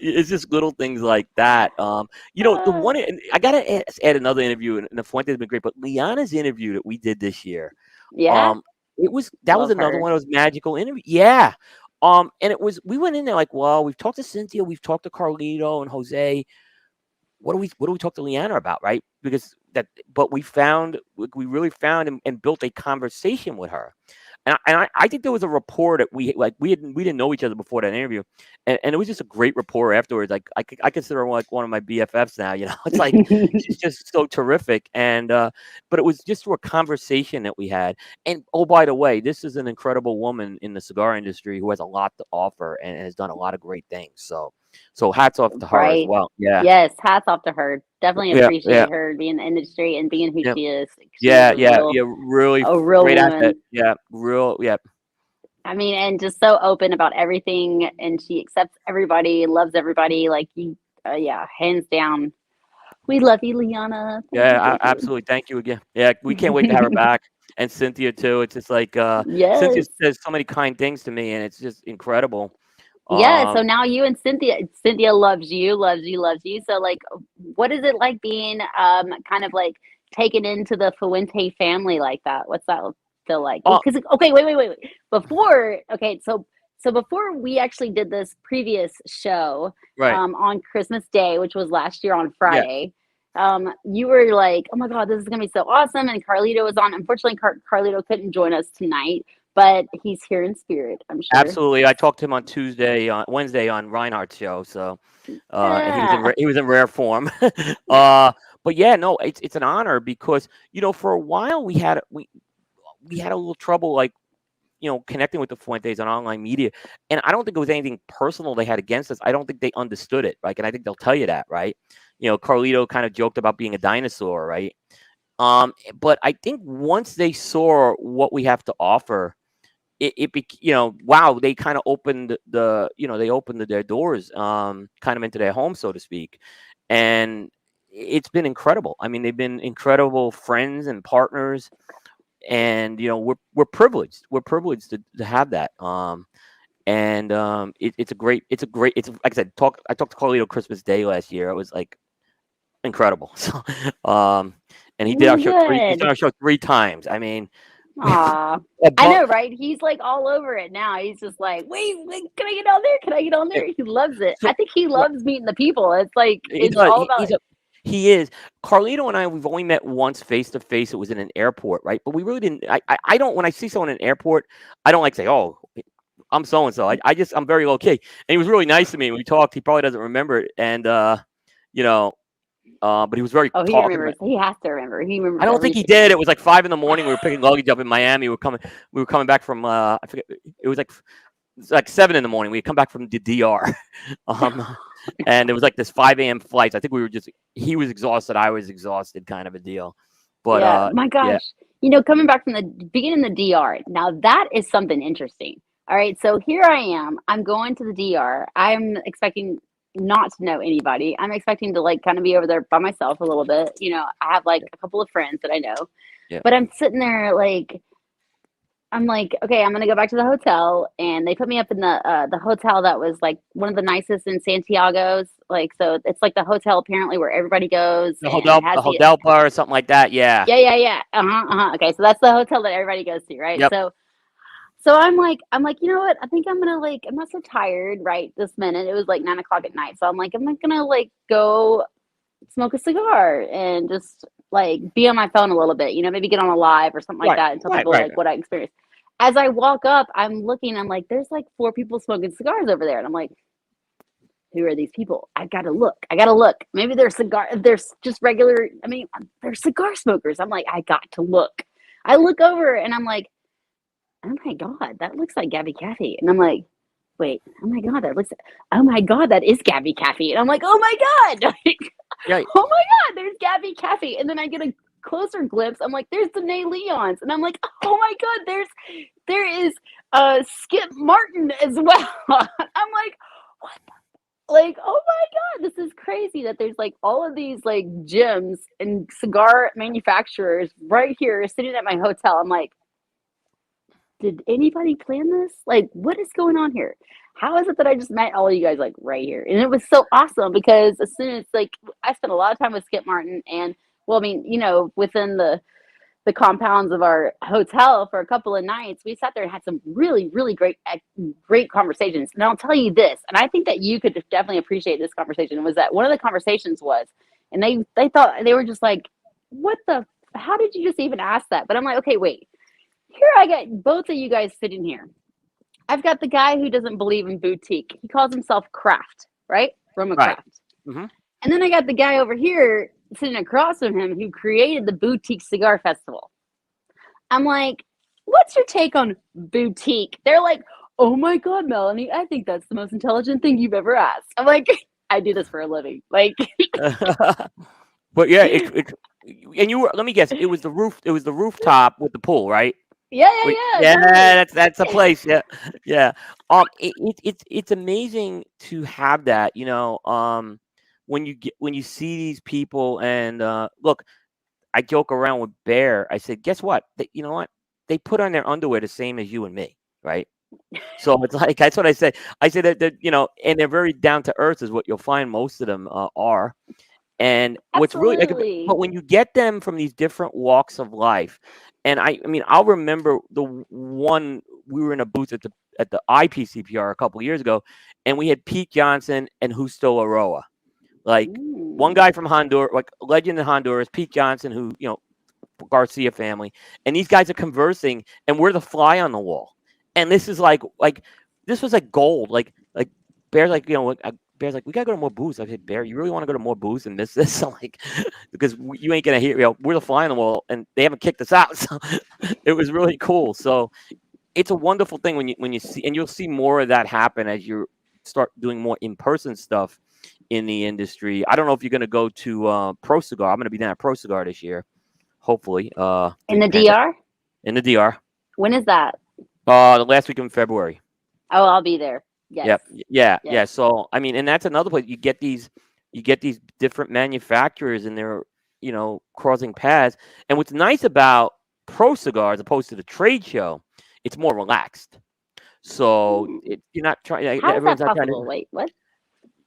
It's just little things like that. The god. one and I gotta add another interview, and the Fuente has been great, but Liana's interview that we did this year, Yeah, um, that was love another her. one of those magical interviews. Yeah. And we went in there like, well, we've talked to Cynthia, we've talked to Carlito and Jose, what do we talk to Leanna about, right? But we really found and built a conversation with her, and I think there was a rapport that we didn't know each other before that interview, and it was just a great rapport afterwards. Like I consider her like one of my BFFs now. It's like she's just so terrific, and but it was just through a conversation that we had. And oh, by the way, this is an incredible woman in the cigar industry who has a lot to offer and has done a lot of great things. So hats off to her as Right. well. Yeah. Yes, hats off to her. Definitely Yeah, yeah, appreciate her being in the industry and being who yeah, she is. She is yeah, yeah, yeah. Really a real great asset. woman. Yeah, real. Yeah, I mean, and just so open about everything, and she accepts everybody, loves everybody. Like you, yeah, hands down. We love you, Liana. Thank you, yeah. thank you. Absolutely. Thank you again. Yeah, we can't wait to have her back, and Cynthia too. It's just like Cynthia Yes. says so many kind things to me, and it's just incredible. Yeah, so Um, now you and Cynthia loves you, loves you, loves you. So like what is it like being kind of like taken into the Fuente family like that? What's that feel like? Well, oh, cuz okay, wait. Before okay, so before we actually did this previous show right. on Christmas Day, which was last year on Yeah, Friday, you were like, "Oh my god, this is going to be so awesome." And Carlito was on. Unfortunately, Carlito couldn't join us tonight, but he's here in spirit, I'm sure. absolutely. I talked to him on Wednesday on Reinhardt's show. So, and Yeah. he was in rare form. uh, but yeah, no, it's an honor because for a while we had a little trouble like connecting with the Fuentes on online media. And I don't think it was anything personal they had against us. I don't think they understood it. Like, and I think they'll tell you that, right? Carlito kind of joked about being a dinosaur, right? But I think once they saw what we have to offer, wow, they kind of opened their doors, kind of into their home, so to speak. And it's been incredible. I mean, they've been incredible friends and partners, and we're privileged. We're privileged to have that. It's like I said, I talked to Carlito Christmas Day last year. It was like incredible. So, and he did our Well, show he's done good. our show 3 times. I mean, Aw. a I bu- know, right? He's like all over it now. He's just like, wait, can I get on there? Can I get on eh, there? He loves it. so I think he loves meeting the people. It's like He it's does. all about He is. Carlito and I, we've only met once face to face. It was in an airport, right? But we really didn't. I don't. When I see someone in an airport, I don't like say, "Oh, I'm so and so." I'm very low key. And he was really nice to me. When we talked, he probably doesn't remember it, and you know, but he was very oh, he talkative. remembers. He has to remember. He I remembers don't think he did. everything. It was like 5 in the morning. We were picking luggage up in Miami. We were coming back from. I forget. It was like 7 in the morning. We had come back from the DR. um, and it was like this 5 a.m. flights. I think he was exhausted. I was exhausted, kind of a deal. But Yeah, my yeah, gosh. Coming back from the being in the DR. Now that is something interesting. All right, so here I am. I'm going to the DR. I'm expecting not to know anybody. I'm expecting to like kind of be over there by myself a little bit. I have like yeah, a couple of friends that I know, yeah. but I'm sitting there like I'm like, okay, I'm gonna go back to the hotel, and they put me up in the hotel that was like one of the nicest in Santiago's. Like, so it's like the hotel apparently where everybody goes, and it The has the hotel bar or something like that. Yeah. yeah. Okay, so that's the hotel that everybody goes to, right? Yep. So I'm like, you know what? I think I'm gonna like, I'm not so tired right this minute. It was like 9 o'clock at night, so I'm like, I'm not gonna like go smoke a cigar and just like be on my phone a little bit, maybe get on a live or something like Right. that and tell Right. people Right. like what I experienced. As I walk up, I'm looking, I'm like, there's like 4 people smoking cigars over there. And I'm like, who are these people? I gotta look. I gotta look. Maybe they're just regular, I mean, they're cigar smokers. I'm like, I got to look. I look over and I'm like, I don't my God, that looks like Gabby Caffey. And I'm like, wait, oh my God, oh my God, that is Gabby Caffey. And I'm like, oh my God, Yeah, oh my God, there's Gabby Caffey. And then I get a closer glimpse. I'm like, there's Danae Leons. And I'm like, oh my God, there is Skip Martin as well. I'm like, what? Like, oh my God, this is crazy that there's like all of these like gyms and cigar manufacturers right here sitting at my hotel. I'm like, did anybody plan this? Like, what is going on here? How is it that I just met all of you guys like right here? And it was so awesome because as soon as like I spent a lot of time with Skip Martin and well, I mean, within the compounds of our hotel for a couple of nights, we sat there and had some really, really great conversations. And I'll tell you this, and I think that you could definitely appreciate this conversation, was that one of the conversations was, and they thought, they were just like, how did you just even ask that? But I'm like, okay, wait, here I got both of you guys sitting here. I've got the guy who doesn't believe in boutique. He calls himself Craft, right? Roma right. Craft. Mm-hmm. And then I got the guy over here sitting across from him who created the Boutique Cigar Festival. I'm like, what's your take on boutique? They're like, oh my God, Melanie, I think that's the most intelligent thing you've ever asked. I'm like, I do this for a living. Like, But yeah, and you were. Let me guess. It was the roof. It was the rooftop with the pool, right? yeah. Yeah, that's a place. Yeah, yeah. It's amazing to have that. When you see these people and look, I joke around with Bear. I said, guess what? You know what? They put on their underwear the same as you and me, right? So it's like that's what I say. I say that and they're very down to earth is what you'll find most of them are. And what's really like, Absolutely. but when you get them from these different walks of life, and I mean, I'll remember the one we were in a booth at the IPCPR a couple years ago, and we had Pete Johnson and Justo Aroa, like one guy from Honduras, like legend in Honduras, Pete Johnson, who Garcia family, and these guys are conversing, and we're the fly on the wall, and this is like this was like gold, like Bear's like Bear's like, we gotta go to more booths. I said, Bear, you really want to go to more booths and miss this? I'm like, because you ain't gonna hear. We're the fly on the wall, and they haven't kicked us out. So it was really cool. So it's a wonderful thing when you see, and you'll see more of that happen as you start doing more in person stuff in the industry. I don't know if you're gonna go to Pro Cigar. I'm gonna be down at Pro Cigar this year, hopefully. In the DR? In the DR. When is that? The last week in February. Oh, I'll be there. Yes. Yep. Yeah. So I mean, and that's another place you get these different manufacturers and they're crossing paths. And what's nice about Pro Cigar as opposed to the trade show, it's more relaxed. So you're not trying. How is everyone's that not possible? trying to. Wait, what?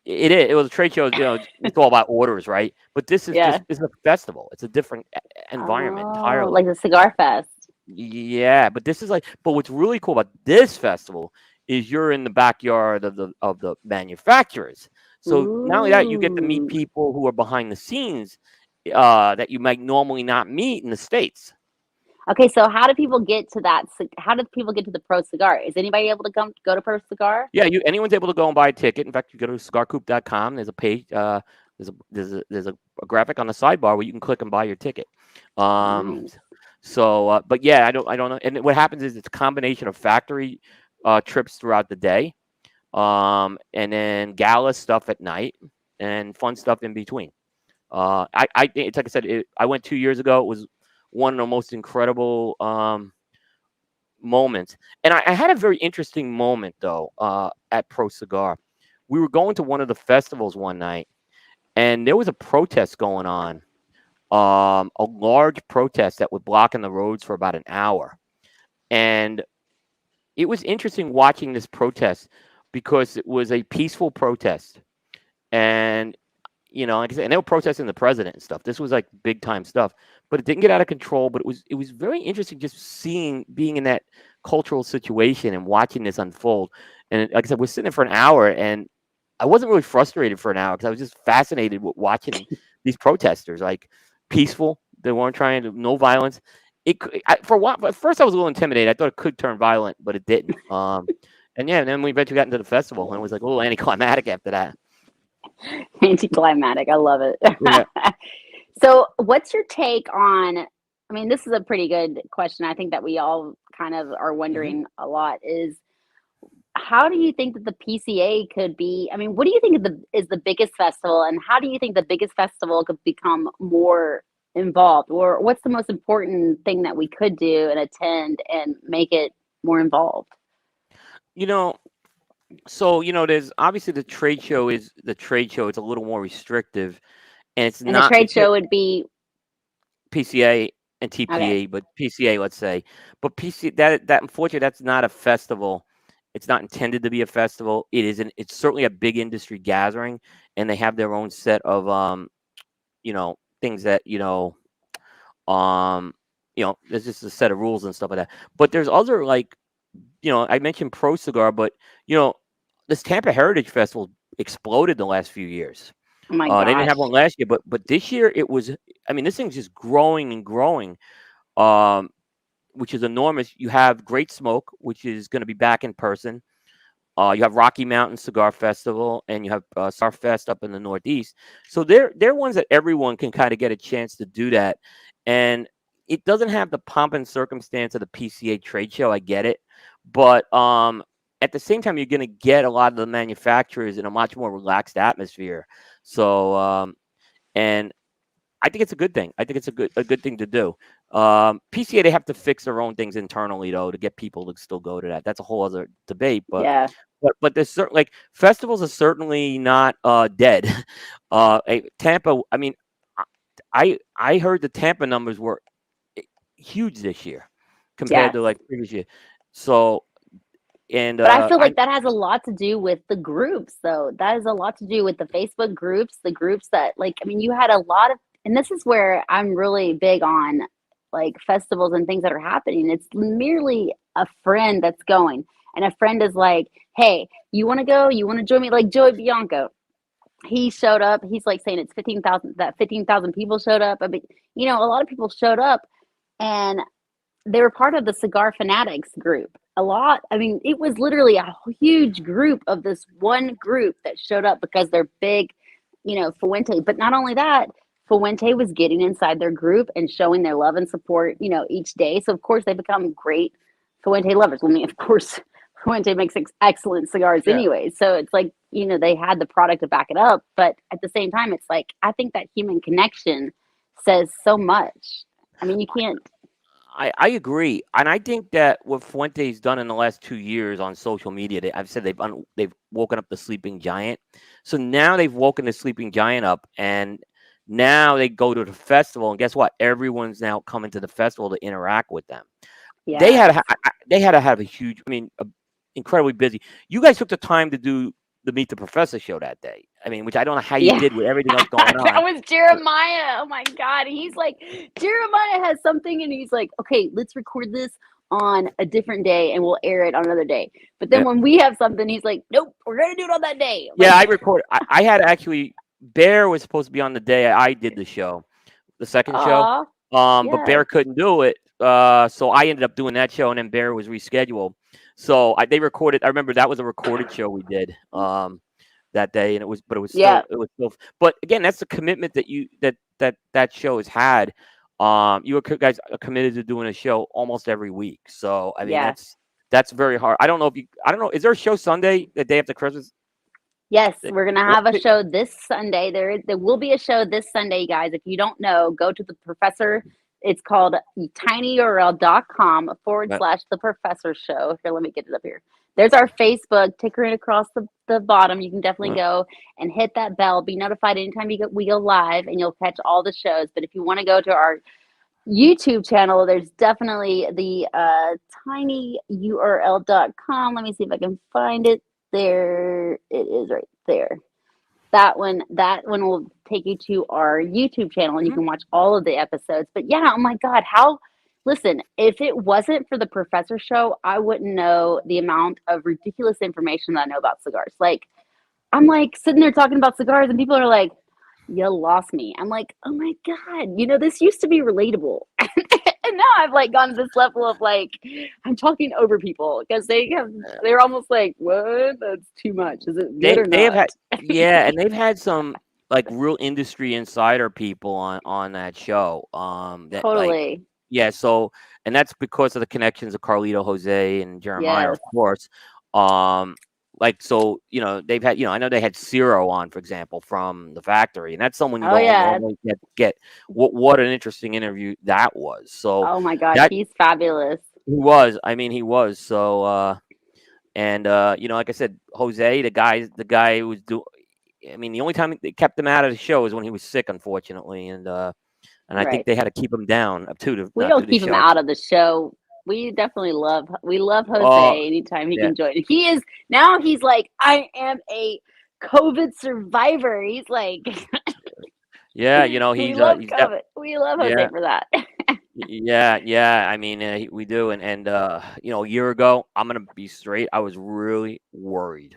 It was a trade show. It's all about orders, right? But this is it's a festival. It's a different environment entirely. Like the Cigar Fest. Yeah, but this is but what's really cool about this festival is you're in the backyard of the manufacturers. So not only that, you get to meet people who are behind the scenes that you might normally not meet in the States. Okay, so how do people get to that? How do people get to the Pro Cigar? Is anybody able to go to Pro Cigar? Yeah, anyone's able to go and buy a ticket. In fact, you go to cigarcoop.com. There's a page. There's a graphic on the sidebar where you can click and buy your ticket. Nice. So, but yeah, I don't know. And what happens is it's a combination of factory trips throughout the day, and then gala stuff at night, and fun stuff in between. It's like I said, I went 2 years ago. It was one of the most incredible moments, and I had a very interesting moment though at Pro Cigar. We were going to one of the festivals one night, and there was a protest going on, a large protest that was blocking the roads for about an hour, and it was interesting watching this protest because it was a peaceful protest. And, like I said, and they were protesting the president and stuff. This was like big time stuff, but it didn't get out of control. But it was very interesting just being in that cultural situation and watching this unfold. And like I said, we're sitting there for an hour and I wasn't really frustrated for an hour because I was just fascinated with watching these protesters, like peaceful. They weren't trying to, no violence. For a while, at first I was a little intimidated. I thought it could turn violent, but it didn't. And then we eventually got into the festival, and it was like a little anticlimactic after that. Anticlimactic, I love it. Yeah. So, what's your take on? I mean, this is a pretty good question. I think that we all kind of are Mhm. wondering a lot is how do you think that the PCA could be? I mean, what do you think is the biggest festival, and how do you think the biggest festival could become more involved, or what's the most important thing that we could do and attend and make it more involved? You know, so there's obviously the trade show is the trade show. It's a little more restrictive, and it's And the not. trade It's show would be PCA and okay. TPA, but PCA, let's say. But PC that unfortunately that's not a festival. It's not intended to be a festival. It's certainly a big industry gathering, and they have their own set of things that um there's just a set of rules and stuff like that. But there's other, like, I mentioned Pro Cigar, but this Tampa Heritage Festival exploded the last few years. Oh my They didn't have gosh. one last year, but this year it was. I mean, this thing's just growing and growing, um, which is enormous. You have Great Smoke, which is going to be back in person. You have Rocky Mountain Cigar Festival, and you have Starfest up in the Northeast. So they're ones that everyone can kind of get a chance to do that, and it doesn't have the pomp and circumstance of the PCA trade show. I get it, but at the same time, you're going to get a lot of the manufacturers in a much more relaxed atmosphere. So and I think it's a good thing. I think it's a good thing to do. PCA, they have to fix their own things internally though to get people to still go to that. That's a whole other debate. But Yeah. but there's certain, like, festivals are certainly not dead. Tampa. I mean, I heard the Tampa numbers were huge this year compared Yes. to, like, previous year. So and But I feel I like that has a lot to do with the groups, though. That has a lot to do with the Facebook groups, the groups that, like, I mean, you had a lot of, and this is where I'm really big on like festivals and things that are happening. It's merely a friend that's going, and a friend is like, hey, you want to go? You want to join me? Like Joey Bianco. He showed up. He's like saying it's 15,000, that 15,000 people showed up. I mean, a lot of people showed up, and they were part of the Cigar Fanatics group. A lot. I mean, it was literally a huge group of this one group that showed up because they're big, Fuente. But not only that, Fuente was getting inside their group and showing their love and support, each day. So of course they become great Fuente lovers. I mean, of course, Fuente makes excellent cigars yeah. anyway. So it's like, they had the product to back it up. But at the same time, it's like, I think that human connection says so much. I mean, you can't. I agree, and I think that what Fuente's done in the last 2 years on social media, I've said they've woken up the sleeping giant. So now they've woken the sleeping giant up, and now they go to the festival, and guess what? Everyone's now coming to the festival to interact with them. They Yeah. had they had to have a huge, I mean, incredibly busy. You guys took the time to do the Meet the Professor show that day. I mean, which I don't know how you Yeah. did with everything else going That on. was Jeremiah. Oh my God. He's like, Jeremiah has something and he's like, okay, let's record this on a different day and we'll air it on another day. But then Yeah. when we have something, he's like, nope, we're going to do it on that day. Yeah, Like, I recorded. I had actually Bear was supposed to be on the day I did the show, the second show. aw, But yes. Bear couldn't do it. So I ended up doing that show, and then Bear was rescheduled. So they recorded. I remember that was a recorded show we did that day, and Yeah. it was still. But again, that's the commitment that that show has had. Guys are committed to doing a show almost every week. So I mean, Yeah. that's very hard. I don't know if you. I don't know. Is there a show Sunday, the day after Christmas? Yes, Eh, we're gonna What? have a show this Sunday. There will be a show this Sunday, guys. If you don't know, go to the professor. It's called tinyurl.com forward What? slash the professor show. Here, let me get it up here. There's our Facebook. Ticker it across the bottom. You can definitely What? go and hit that bell. Be notified anytime we go live, and you'll catch all the shows. But if you want to go to our YouTube channel, there's definitely the tinyurl.com. Let me see if I can find it. There it is right there. That one will take you to our YouTube channel and you Mhm. can watch all of the episodes. But yeah, oh my God, listen, if it wasn't for the Professor Show, I wouldn't know the amount of ridiculous information that I know about cigars. Like, I'm like sitting there talking about cigars and people are like, you lost me. I'm like, oh my God, this used to be relatable. And now I've like gone to this level of like, I'm talking over people because they're almost like, what? That's too much. Is it good or They have not? had, yeah, and they've had some, like, real industry insider people on that show. That, like, Totally. Yeah, so and that's because of the connections of Carlito, Jose, and Jeremiah, Yes. of course. Um, like so, they've had, I know they had Ciro on, for example, from the factory, and that's someone you Oh don't yeah. normally get. What an interesting interview that was. So Oh my God, that he's fabulous. he was. I mean, he was. So and like I said, Jose, the guy who was doing. I mean, the only time they kept him out of the show is when he was sick, unfortunately, and I think Right. they had to keep him down to We not do don't the keep him show. out of the show. We love Oh, Jose anytime he yeah. can join. He's like, I am a COVID survivor. He's like, Yeah, we he's love he's that. COVID. We love Jose Yeah, for that. yeah. I mean, we do, and a year ago, I'm gonna be straight. I was really worried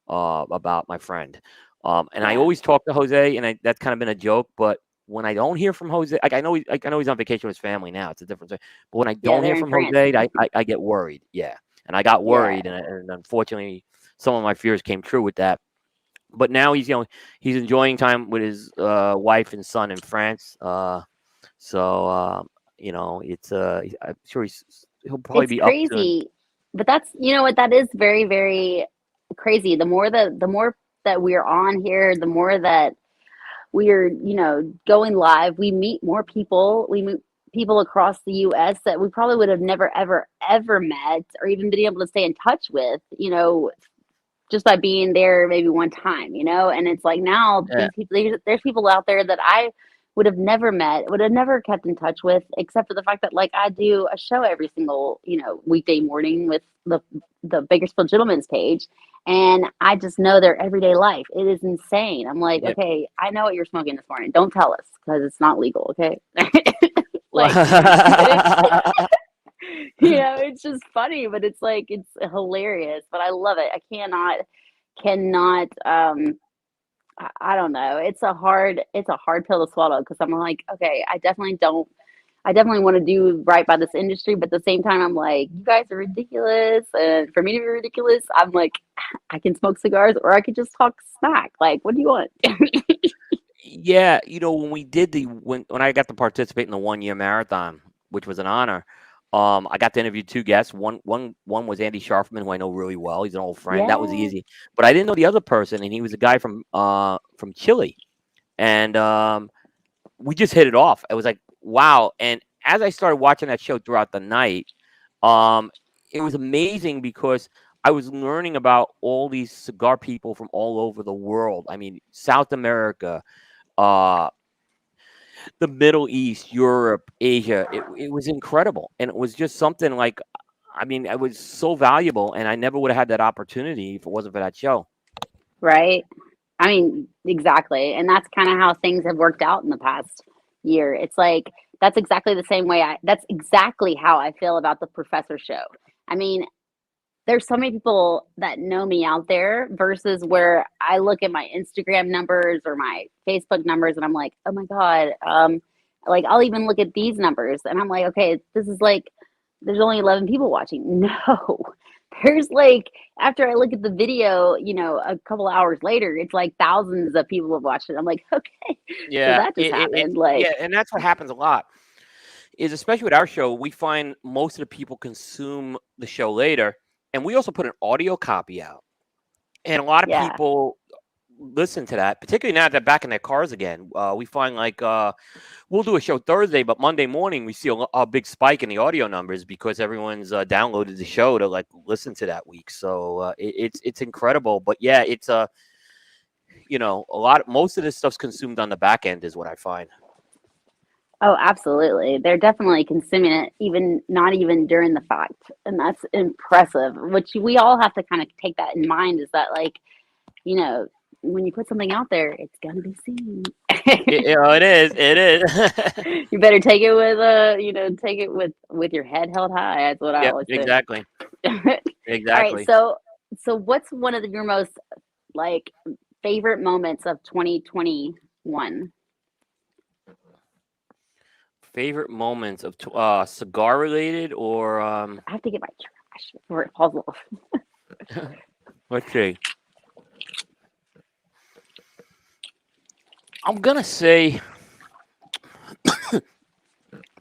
about my friend, and I Yeah, always talk to Jose, and that's kind of been a joke. But when I don't hear from Jose, like I know he's on vacation with his family now. It's a different thing. But when I yeah, don't hear they're in from France. Jose, I get worried. Yeah, and I got Yeah, worried, and unfortunately, some of my fears came true with that. But now he's enjoying time with his wife and son in France. So it's I'm sure he'll probably it's be up soon. crazy, but that's what that is very very crazy. The more that we're on here, the more that we're going live, we meet more people. We meet people across the US that we probably would have never ever met or even been able to stay in touch with, just by being there maybe one time, and it's like now Yeah, these people, there's people out there that I would have never met, would have never kept in touch with, except for the fact that like I do a show every single weekday morning with the Bakersfield Gentlemen's page, and I just know their everyday life. It is insane. I'm like, yeah. okay, I know what you're smoking this morning. Don't tell us because it's not legal. Okay, like it's it's just funny, but it's like it's hilarious. But I love it. I cannot I don't know. It's a hard pill to swallow because I'm like, okay, I definitely want to do right by this industry, but at the same time I'm like, you guys are ridiculous. And for me to be ridiculous, I'm like, I can smoke cigars or I could just talk smack. Like, what do you want? Yeah, when we did when I got to participate in the 1 year marathon, which was an honor, I got to interview two guests. One was Andy Sharfman, who I know really well. He's an old friend. That was Yeah. easy. But I didn't know the other person, and he was a guy from Chile. And we just hit it off. I was like, wow. And as I started watching that show throughout the night, um, it was amazing because I was learning about all these cigar people from all over the world. I mean, South America, uh, the Middle East, Europe, Asia. It was incredible, and it was just something like, I mean, it was so valuable, and I never would have had that opportunity if it wasn't for that show. Right. I mean, exactly. And that's kind of how things have worked out in the past year. It's like that's exactly how I feel about the professor show. I mean, there's so many people that know me out there versus where I look at my Instagram numbers or my Facebook numbers and I'm like, oh my God. Like I'll even look at these numbers and I'm like, okay, this is like there's only 11 people watching. No. There's like after I look at the video, a couple hours later, it's like thousands of people have watched it. I'm like, okay, so Yeah, that just happened. Like, yeah, and that's what happens a lot. Is especially with our show, we find most of the people consume the show later, and we also put an audio copy out, and a lot of yeah, people listen to that, particularly now that they're back in their cars again. We find like we'll do a show Thursday, but Monday morning we see a big spike in the audio numbers because everyone's downloaded the show to like listen to that week. So it's incredible. But yeah, it's most of this stuff's consumed on the back end is what I find. oh, absolutely. They're definitely consuming it, even not even during the fact. And that's impressive, which we all have to kind of take that in mind is that, like, you know, when you put something out there, it's going to be seen. It is. It is. You better take it take it with your head held high. That's what I Yep. always say. Exactly. All right. Exactly. So what's one of your most like favorite moments of 2021? Favorite moments of cigar related or I have to get my trash before it falls off. let's see. I'm gonna say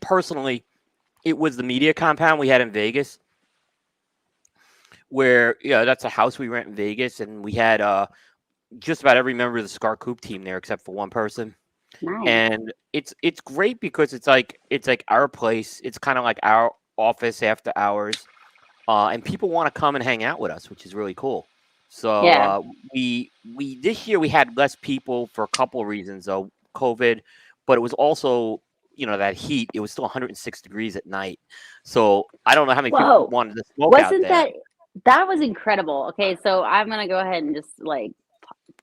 personally It was the media compound we had in Vegas, where that's a house we rent in Vegas, and we had just about every member of the Scar Coop team there except for one person. Nice. And it's great because it's like our place. It's kind of like our office after hours, and people want to come and hang out with us, which is really cool. So Yeah. we this year we had less people for a couple of reasons, though COVID, but it was also that heat. It was still 106 degrees at night, so I don't know how many people Whoa. wanted to smoke out Wasn't there. that was incredible. Okay, so I'm gonna go ahead and just like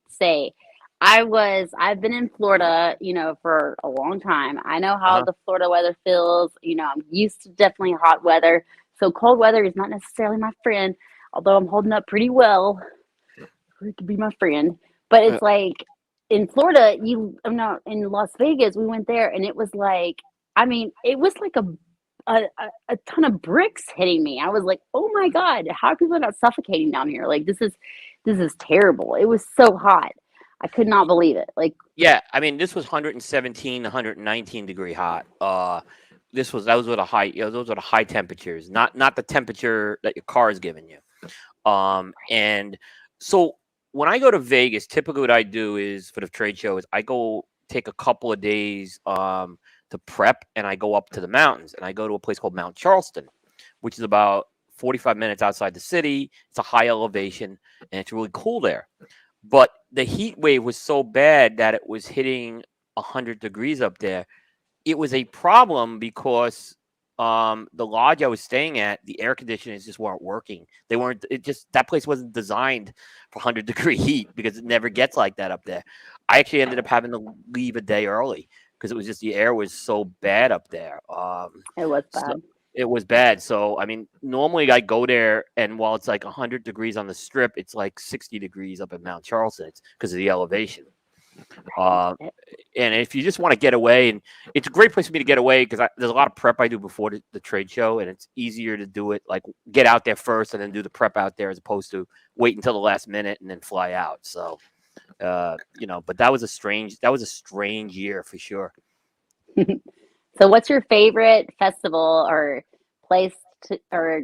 say I've been in Florida, for a long time. I know Uh how huh. the Florida weather feels. I'm used to definitely hot weather. So cold weather is not necessarily my friend, although I'm holding up pretty well. It could be my friend. But it's like in Florida, no, in Las Vegas, we went there and it was like, I mean, it was like a ton of bricks hitting me. I was like, oh my God, how are people not suffocating down here? Like this is terrible. It was so hot. I could not believe it. Like, Yeah, I mean, this was 117, 119-degree hot. Those were the those were the high temperatures, not the temperature that your car is giving you. And so when I go to Vegas, typically what I do is for the trade show is I go take a couple of days to prep, and I go up to the mountains, and I go to a place called Mount Charleston, which is about 45 minutes outside the city. It's a high elevation, and it's really cool there. But the heat wave was so bad that it was hitting 100 degrees up there. It was a problem because the lodge I was staying at, the air conditioners just weren't working. They weren't. It just that place wasn't designed for 100-degree heat because it never gets like that up there. I actually ended up having to leave a day early because it was just the air was so bad up there. it was So bad. it was bad. So I mean, normally I go there, and while it's like 100 degrees on the strip, it's like 60 degrees up at Mount Charleston. It's because of the elevation. Uh, and if you just want to get away, and it's a great place for me to get away because there's a lot of prep I do before the trade show, and it's easier to do it like get out there first and then do the prep out there as opposed to wait until the last minute and then fly out. So, but that was a strange year for sure. So what's your favorite festival or place or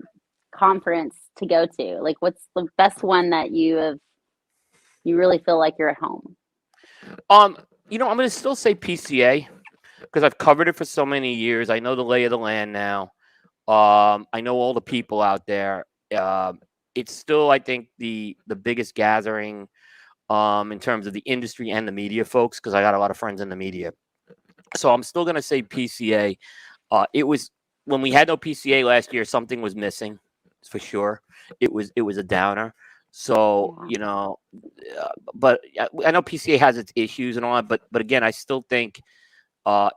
conference to go to? Like what's the best one that you really feel like you're at home? Um, I'm going to still say PCA because I've covered it for so many years. I know the lay of the land now. I know all the people out there. It's still, I think, the biggest gathering in terms of the industry and the media folks because I got a lot of friends in the media. So I'm still gonna say PCA. It was when we had no PCA last year, something was missing for sure. It was a downer. So Yeah. but I know PCA has its issues and all that. But again, I still think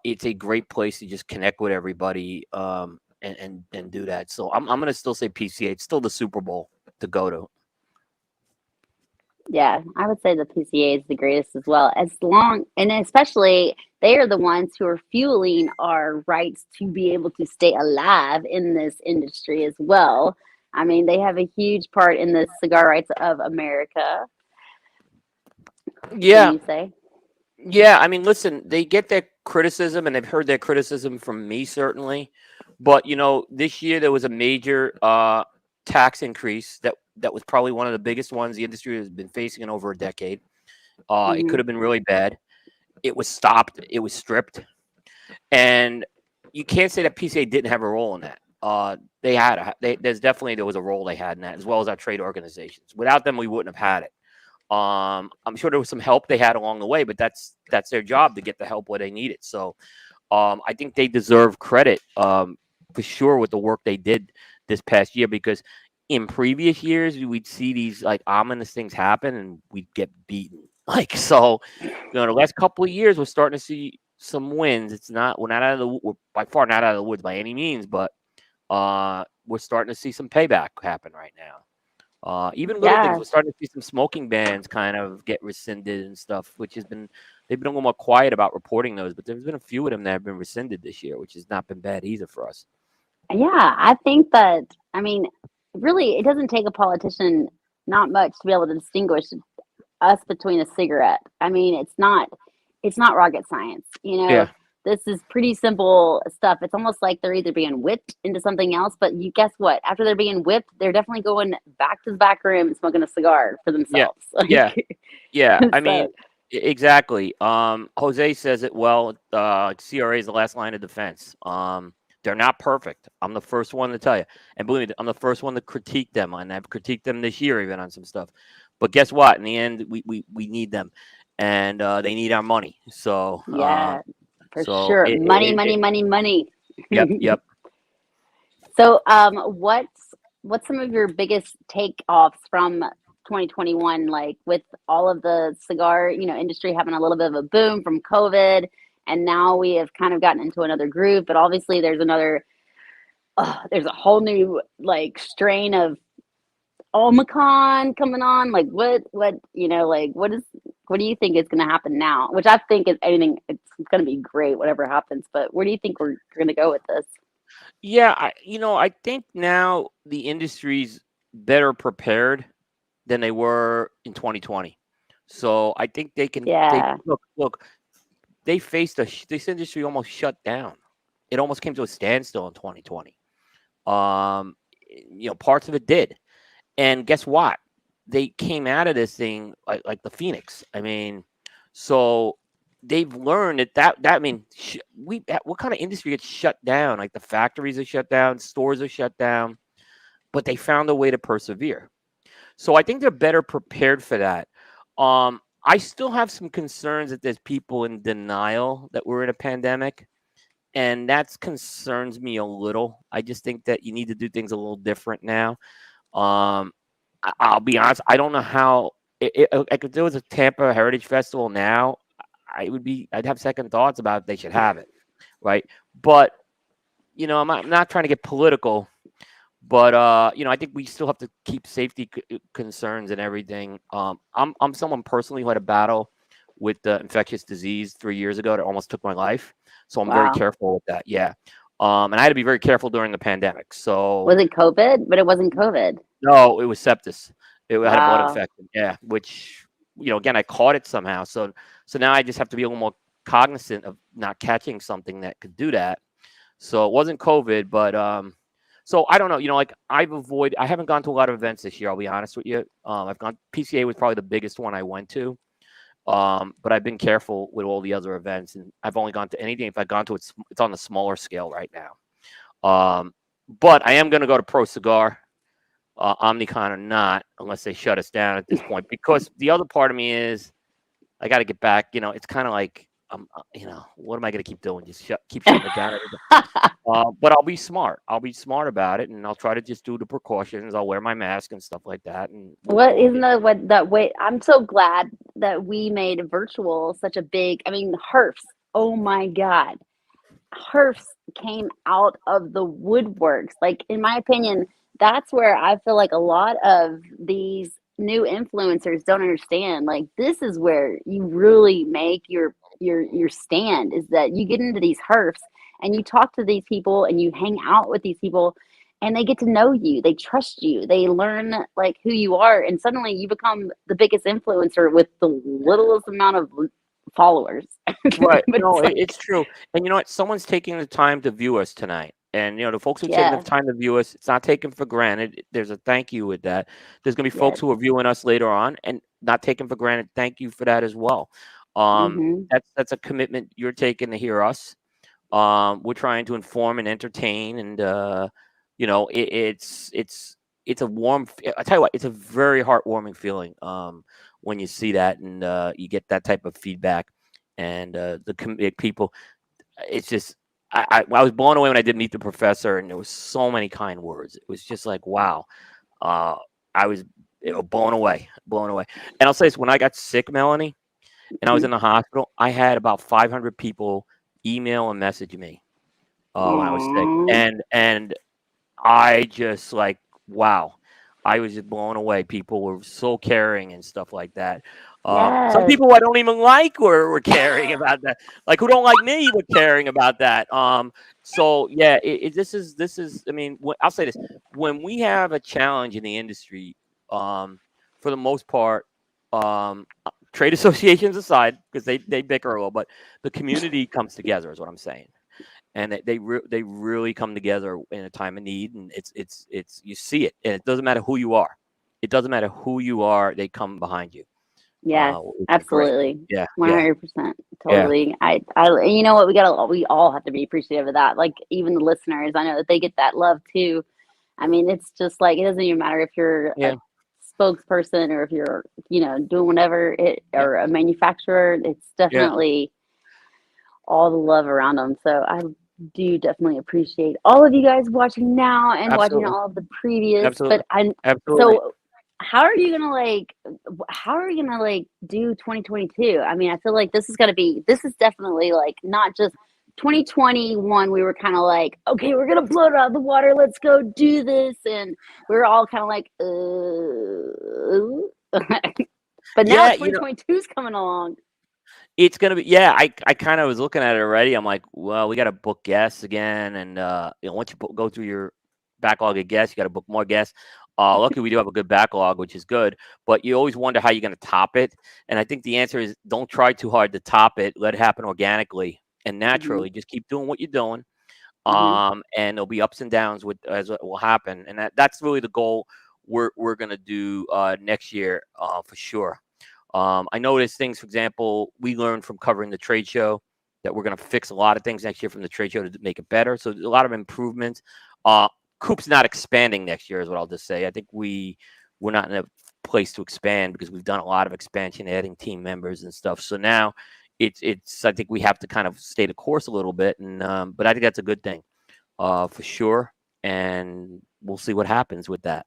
it's a great place to just connect with everybody and do that. So I'm gonna still say PCA. It's still the Super Bowl to go to. Yeah, I would say the PCA is the greatest as well. As long and especially they are the ones who are fueling our rights to be able to stay alive in this industry as well. I mean, they have a huge part in the cigar rights of America, wouldn't Yeah, you say? yeah. I mean, listen, they get their criticism, and they've heard their criticism from me certainly. But this year there was a major tax increase that was probably one of the biggest ones the industry has been facing in over a decade. It could Hmm. have been really bad. It was stopped. It was stripped, and you can't say that PCA didn't have a role in that. There was a role they had in that, as well as our trade organizations. Without them, we wouldn't have had it. I'm sure there was some help they had along the way, but that's their job to get the help where they need it. So, I think they deserve credit for sure with the work they did this past year because in previous years we'd see these like ominous things happen and we'd get beaten. Like so, the last couple of years we're starting to see some wins. We're not out of we're by far not out of the woods by any means, but we're starting to see some payback happen right now. Even little things. Yeah, We're starting to see some smoking bans kind of get rescinded and stuff, which they've been a little more quiet about reporting those, but there's been a few of them that have been rescinded this year, which has not been bad either for us. yeah. I think that I mean, really, it doesn't take a politician not much to be able to distinguish us between a cigarette. I mean, it's not rocket science. Yeah. this is pretty simple stuff. It's almost like they're either being whipped into something else, but you guess what? After they're being whipped, they're definitely going back to the back room and smoking a cigar for Yeah, themselves. yeah, Like, yeah. I so mean, exactly. Jose says it well. CRA is the last line of defense. They're not perfect. I'm the first one to tell you, and believe me, I'm the first one to critique them, and I've critiqued them this year even on some stuff. But guess what? In the end, we need them, and they need our money. So, yeah, for so sure. Money, money, it money, money. yep, yep. So, what's some of your biggest takeoffs from 2021? Like with all of the cigar, industry having a little bit of a boom from COVID, and now we have kind of gotten into another groove. But obviously, there's a whole new like strain of Omicron coming on. Like what do you think is going to happen now? Which I think is anything. It's going to be great, whatever happens. But where do you think we're going to go with this? Yeah, I think now the industry's better prepared than they were in 2020. So I think they Yeah. look, they faced this industry almost shut down. It almost came to a standstill in 2020. Um, parts of it did. And guess what? They came out of this thing like the phoenix. I mean, so they've learned that I mean, what kind of industry gets shut down? Like the factories are shut down, stores are shut down, but they found a way to persevere. So I think they're better prepared for that. I still have some concerns that there's people in denial that we're in a pandemic, and that concerns me a little. I just think that you need to do things a little different now. Um, I'll be honest. I don't know how. Like if there was a Tampa Heritage Festival now, I'd have second thoughts about if they should have it, right? But I'm not trying to get political, but I think we still have to keep safety concerns and everything. I'm someone personally who had a battle with the infectious disease 3 years ago that almost took my life, so I'm very Wow. careful with that. Yeah, and I had to be very careful during the pandemic. So Was it COVID? But it wasn't COVID. no, it was sepsis. It had a blood Wow. infection. Yeah, which again, I caught it somehow. So now I just have to be a little more cognizant of not catching something that could do that. So it wasn't COVID, but so I don't know. Like I haven't gone to a lot of events this year. I'll be honest with you. I've gone. PCA was probably the biggest one I went to. But I've been careful with all the other events, and I've only gone to anything. If I've gone to it's on the smaller scale right now. But I am going to go to Pro Cigar, Omnicon or not, unless they shut us down at this point. Because the other part of me is I got to get back. It's kind of like what am I going to keep doing? Just keep shutting it down. But I'll be smart. I'll be smart about it, and I'll try to just do the precautions. I'll wear my mask and stuff like that. And What isn't that what that way? I'm so glad that we made virtual such a big. I mean, HERFs. Oh my God, HERFs came out of the woodworks. Like in my opinion, that's where I feel like a lot of these new influencers don't understand. Like this is where you really make your stand. Is that you get into these HERFs and you talk to these people and you hang out with these people and they get to know you, they trust you, they learn like who you are, and suddenly you become the biggest influencer with the littlest amount of followers. right, But no, it's like, it's true. And you know what? Someone's taking the time to view us tonight. And the folks who are taking the yeah, time to view us, it's not taken for granted. There's a thank you with that. There's gonna be yes. folks who are viewing us later on and not taken for granted. Thank you for that as well. Hmm. That's a commitment you're taking to hear us. We're trying to inform and entertain, and it's a warm. I tell you what, it's a very heartwarming feeling when you see that and you get that type of feedback, and people. It's just I was blown away when I did meet the professor, and there was so many kind words. It was just like wow. Uh, I was blown away, blown away. And I'll say this: when I got sick, Melanie, and I was Hmm. in the hospital, I had about 500 people email and message me when I was sick, Aww. and I just like wow, I was just blown away. People were so caring and stuff like that. Some Yes. people I don't even like were caring about that. Like who don't like me were caring about that. So yeah, this is. I mean, I'll say this: when we have a challenge in the industry, for the most part, um, trade associations aside, because they bicker a little, but the community comes together is what I'm saying, and they really come together in a time of need, and it's you see it, and it doesn't matter who you are. It doesn't matter who you are; they come behind you, Yes, which is great. absolutely. Yeah, yeah, 100%. yeah, Totally. You know what? We all have to be appreciative of that. Like, even the listeners, I know that they get that love too. I mean, it's just like, it doesn't even matter if you're a yeah, spokesperson or if you're, doing whatever yeah, or a manufacturer. It's yeah. definitely all the love around them. So I do definitely appreciate all of you guys watching now and watching Absolutely, all of the previous. absolutely, But I'm absolutely. so how are you gonna do 2022? I mean, I feel like this is definitely like not just 2021. We were kind of like, okay, we're gonna blow it out of the water. Let's go do this, and we are all kind of like, but now Yeah, 2022 is coming along. it's gonna be. Yeah, I kind of was looking at it already. I'm like, well, we got to book guests again, and once you go through your backlog of guests, you got to book more guests. Luckily, we do have a good backlog, which is good. But you always wonder how you're going to top it, and I think the answer is don't try too hard to top it. Let it happen organically and Hmm. naturally. Just keep doing what you're doing, Hmm. and there'll be ups and downs with as what will happen, and that's really the goal we're gonna do next year for sure. I noticed things, for example, we learned from covering the trade show that we're going to fix a lot of things next year from the trade show to make it better. So a lot of improvements. Uh, Coop's not expanding next year, is what I'll just say. I think we're not in a place to expand because we've done a lot of expansion, adding team members and stuff. So now it's I think we have to kind of stay the course a little bit, and but I think that's a good thing for sure. And we'll see what happens with that.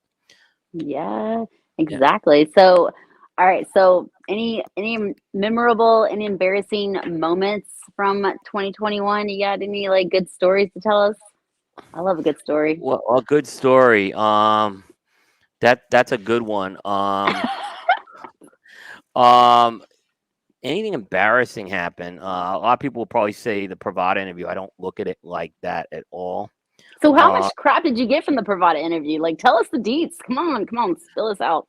Yeah, Yeah. exactly. So, all right. So, any memorable and embarrassing moments from 2021? You got any like good stories to tell us? I love a good story. Well, a good story. That's a good one. Um, Anything embarrassing happen? A lot of people will probably say the Pravada interview. I don't look at it like that at all. So, how Uh, much crap did you get from the Pravada interview? Like, tell us the deets. Come on, spill us out.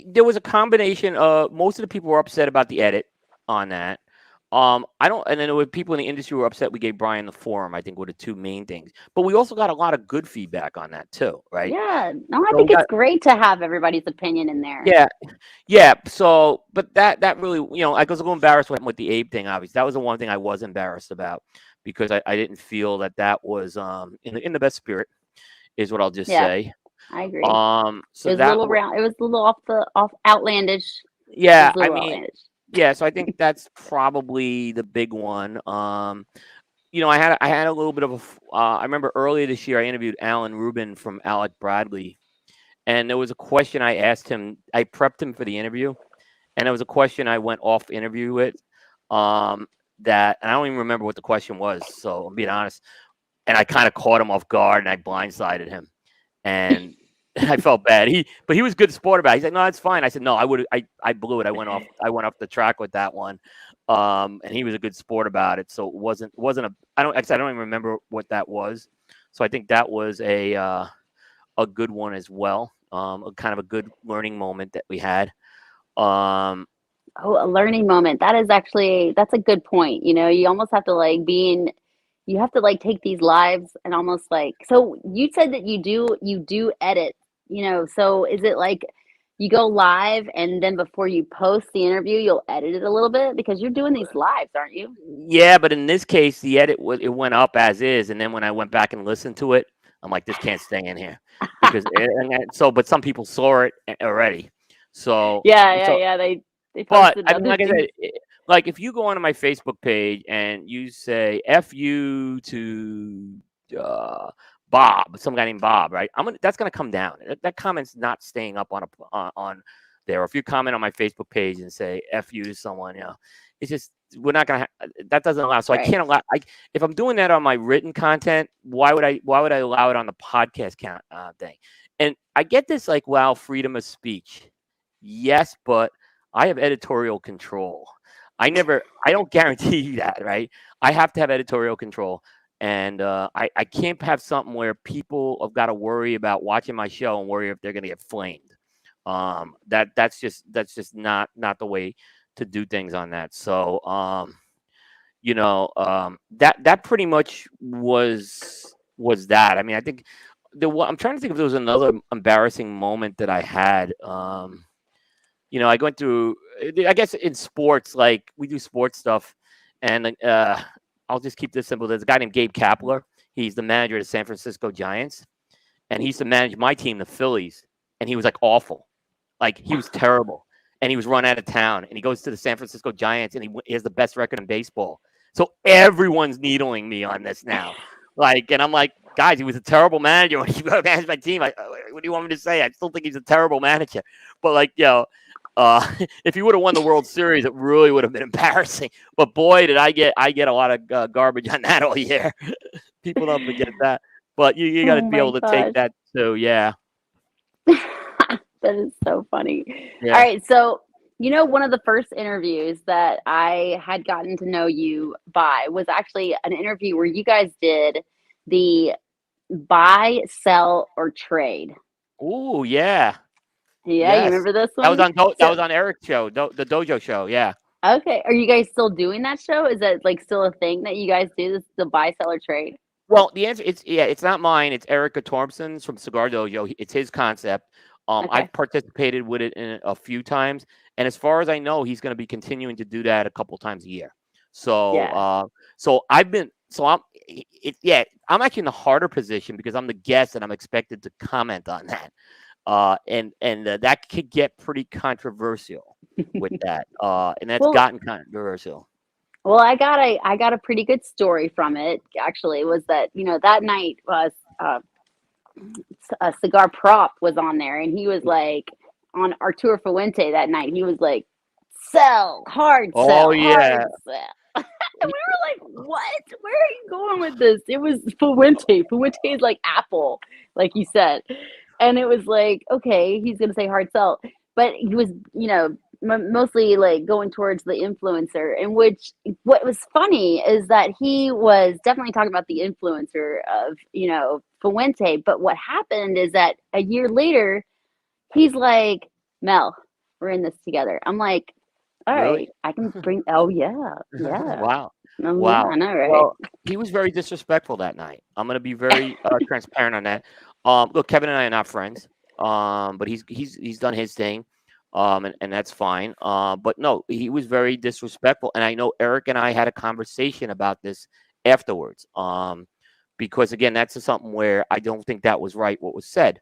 There was a combination. Most of the people were upset about the edit on that. I don't, and then there were people in the industry who were upset we gave Brian the forum. I think were the two main things. But we also got a lot of good feedback on that too, right? Yeah, no, I So we think it's got, great to have everybody's opinion in there. yeah, yeah. So, but that really, I was a little embarrassed with the Abe thing. Obviously, that was the one thing I was embarrassed about because I didn't feel that was in the best spirit is what I'll just Yeah, say. I agree. So that was It was a little off outlandish. It yeah. was a I little mean, outlandish. yeah. So I think that's probably the big one. I had a little bit of I remember earlier this year I interviewed Alan Rubin from Alec Bradley, and there was a question I asked him. I prepped him for the interview, and there was a question I went off interview with. Um, that and I don't even remember what the question was. So I'm being honest, and I kind of caught him off guard, and I blindsided him, and I felt bad. But he was a good sport about it. He's like, no, it's fine. I said, no, I blew it. I went off the track with that one. And he was a good sport about it. So it wasn't like I said, I don't even remember what that was. So I think that was a good one as well. A kind of a good learning moment that we had. Um, Oh, a learning moment. That's a good point. You almost have to you have to like take these lives and almost like, so you said that you do edit, so is it like you go live and then before you post the interview, you'll edit it a little bit because you're doing these lives, aren't you? yeah, but in this case, the edit it went up as is, and then when I went back and listened to it, I'm like, this can't stay in here because but some people saw it already. So Yeah, yeah, so yeah. They but posted I mean, other like I things. said, like if you go onto my Facebook page and you say "f you" to Bob, some guy named Bob, right? That's gonna come down. That comment's not staying up on there. Or if you comment on my Facebook page and say "f you" to someone, it's just we're not gonna. That doesn't allow. So I Right. can't allow. If I'm doing that on my written content, why would I allow it on the podcast thing? And I get this like, wow, freedom of speech. Yes, but I have editorial control. I don't guarantee that, right? I have to have editorial control. And I can't have something where people have got to worry about watching my show and worry if they're going to get flamed. That's just not the way to do things on that. So that pretty much was that. I mean, I think I'm trying to think if there was another embarrassing moment that I had. I went through, I guess in sports, like we do sports stuff, and I'll just keep this simple. There's a guy named Gabe Kapler. He's the manager of the San Francisco Giants, and he used to manage my team, the Phillies, and he was like awful. Like he was terrible, and he was run out of town, and he goes to the San Francisco Giants, and he has the best record in baseball. So everyone's needling me on this now. Like, and I'm like, guys, he was a terrible manager when he managed my team. What do you want me to say? I still think he's a terrible manager. But like, if he would have won the World Series, it really would have been embarrassing. But boy, did I get a lot of garbage on that all year. People don't forget that. But you got to be able to take that too. Yeah. That is so funny. Yeah. All right. So, one of the first interviews that I had gotten to know you by was actually an interview where you guys did the buy, sell, or trade. Ooh, yeah. Yeah, Yes. you remember this one? That was on Eric's show, the Dojo show. Yeah. Okay. Are you guys still doing that show? Is that like still a thing that you guys do? This the buy, sell, or trade? Well, the answer it's not mine. It's Erica Thompson's from Cigar Dojo. It's his concept. Okay. I've participated with it in a few times, and as far as I know, he's going to be continuing to do that a couple times a year. So, Yeah. I'm actually in the harder position because I'm the guest and I'm expected to comment on that. And that could get pretty controversial with that. And that's gotten controversial. Well, I got a pretty good story from it. Actually, was that that night was a cigar prop was on there, and he was like on Arturo Fuente that night. He was like, sell, hard sell, hard sell. And we were like, what? Where are you going with this? It was Fuente. Fuente is like Apple, like you said. And it was like, okay, he's going to say hard sell. But he was, mostly like going towards the influencer. And what was funny is that he was definitely talking about the influencer of, Fuente. But what happened is that a year later, he's like, Mel, we're in this together. I'm like, all Really? right, I can bring. Oh yeah, yeah. Wow. Oh, Wow. yeah, I know, right? Well, he was very disrespectful that night. I'm going to be very transparent on that. Look, Kevin and I are not friends. But he's done his thing. And that's fine. But no, he was very disrespectful. And I know Eric and I had a conversation about this afterwards. Because again, that's something where I don't think that was right what was said.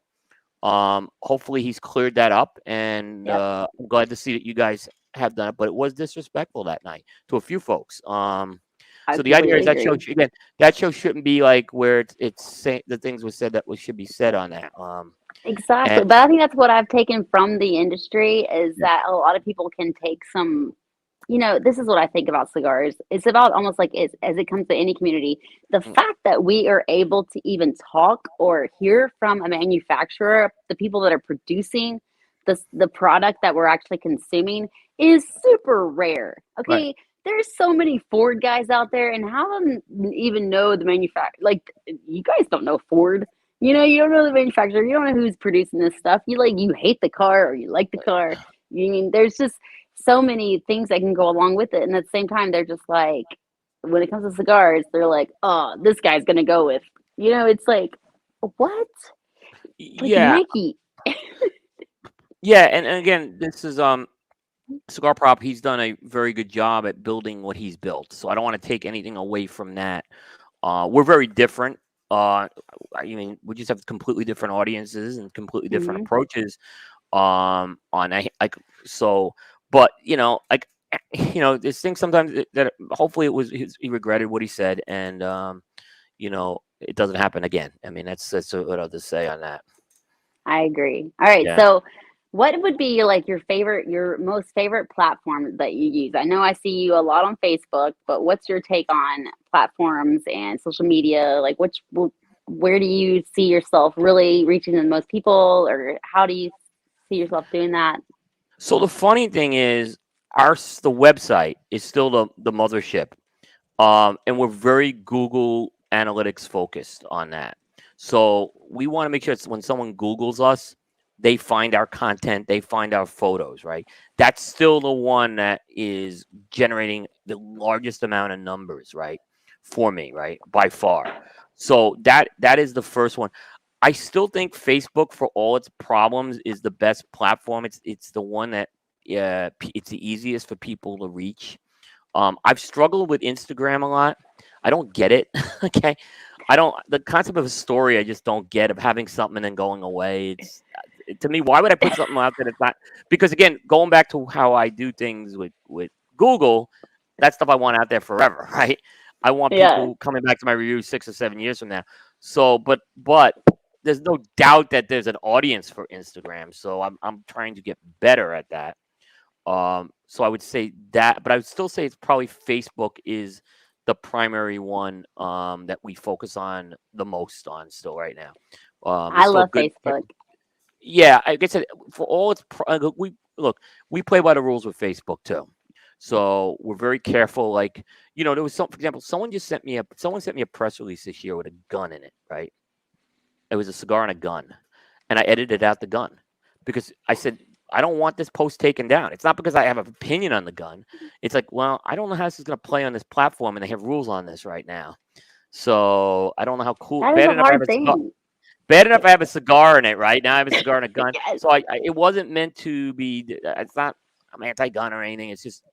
Hopefully he's cleared that up, and I'm glad to see that you guys have done it. But it was disrespectful that night to a few folks. So the idea is that show shouldn't be like where it's the things was said that should be said on that. Exactly. But I think that's what I've taken from the industry is that a lot of people can take some, this is what I think about cigars. It's about almost like as it comes to any community, the fact that we are able to even talk or hear from a manufacturer, the people that are producing the product that we're actually consuming is super rare. Okay. Right. There's so many Ford guys out there, and how do them even know the manufacturer? Like, you guys don't know Ford. You don't know the manufacturer. You don't know who's producing this stuff. You hate the car or you like the car. There's just so many things that can go along with it. And at the same time, they're just like, when it comes to cigars, they're like, oh, this guy's going to go with, it's like, what? Like Nike. Yeah. And again, this is, Cigar Prop, he's done a very good job at building what he's built. So I don't want to take anything away from that. We're very different. We just have completely different audiences and completely different approaches but there's things sometimes that hopefully he regretted what he said, and it doesn't happen again. I mean, that's what I'll just say on that. I agree. All right. Yeah. So what would be like your most favorite platform that you use? I know I see you a lot on Facebook, but what's your take on platforms and social media? Like where do you see yourself really reaching the most people, or how do you see yourself doing that? So the funny thing is the website is still the mothership. And we're very Google Analytics focused on that. So we want to make sure it's when someone Googles us, they find our content, they find our photos, right? That's still the one that is generating the largest amount of numbers, right? For me, right? By far. So that is the first one. I still think Facebook, for all its problems, is the best platform. It's the one that it's the easiest for people to reach. I've struggled with Instagram a lot. I don't get it. Okay, I don't. The concept of a story, I just don't get, of having something and then going away. To me, why would I put something out that it's not? Because again, going back to how I do things with Google, that stuff I want out there forever, right? I want Yeah. people coming back to my reviews 6 or 7 years from now. So, but there's no doubt that there's an audience for Instagram. So I'm trying to get better at that. So I would say that, but I would still say it's probably Facebook is the primary one that we focus on the most on still right now. It's I still love good. Facebook. Yeah, I guess for all its we play by the rules with Facebook too. So we're very careful. Like, there was some, for example, someone sent me a press release this year with a gun in it, right? It was a cigar and a gun, and I edited out the gun because I said I don't want this post taken down. It's not because I have an opinion on the gun. It's like, well, I don't know how this is going to play on this platform, and they have rules on this right now. So I don't know how cool. That is a hard thing. Bad enough I have a cigar in it, right? Now I have a cigar and a gun. Yes. So it wasn't meant to be. It's not. I'm anti-gun or anything. It's just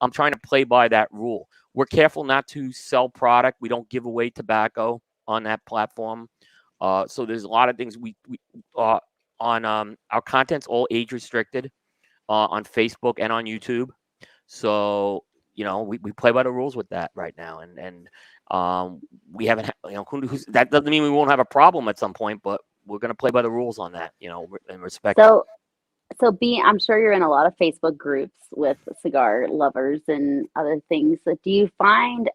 I'm trying to play by that rule. We're careful not to sell product. We don't give away tobacco on that platform. So there's a lot of things we on our content's all age restricted on Facebook and on YouTube. So we play by the rules with that right now, and we haven't that doesn't mean we won't have a problem at some point, but we're going to play by the rules on that, and respect it. So, I'm sure you're in a lot of Facebook groups with cigar lovers and other things. So do you find,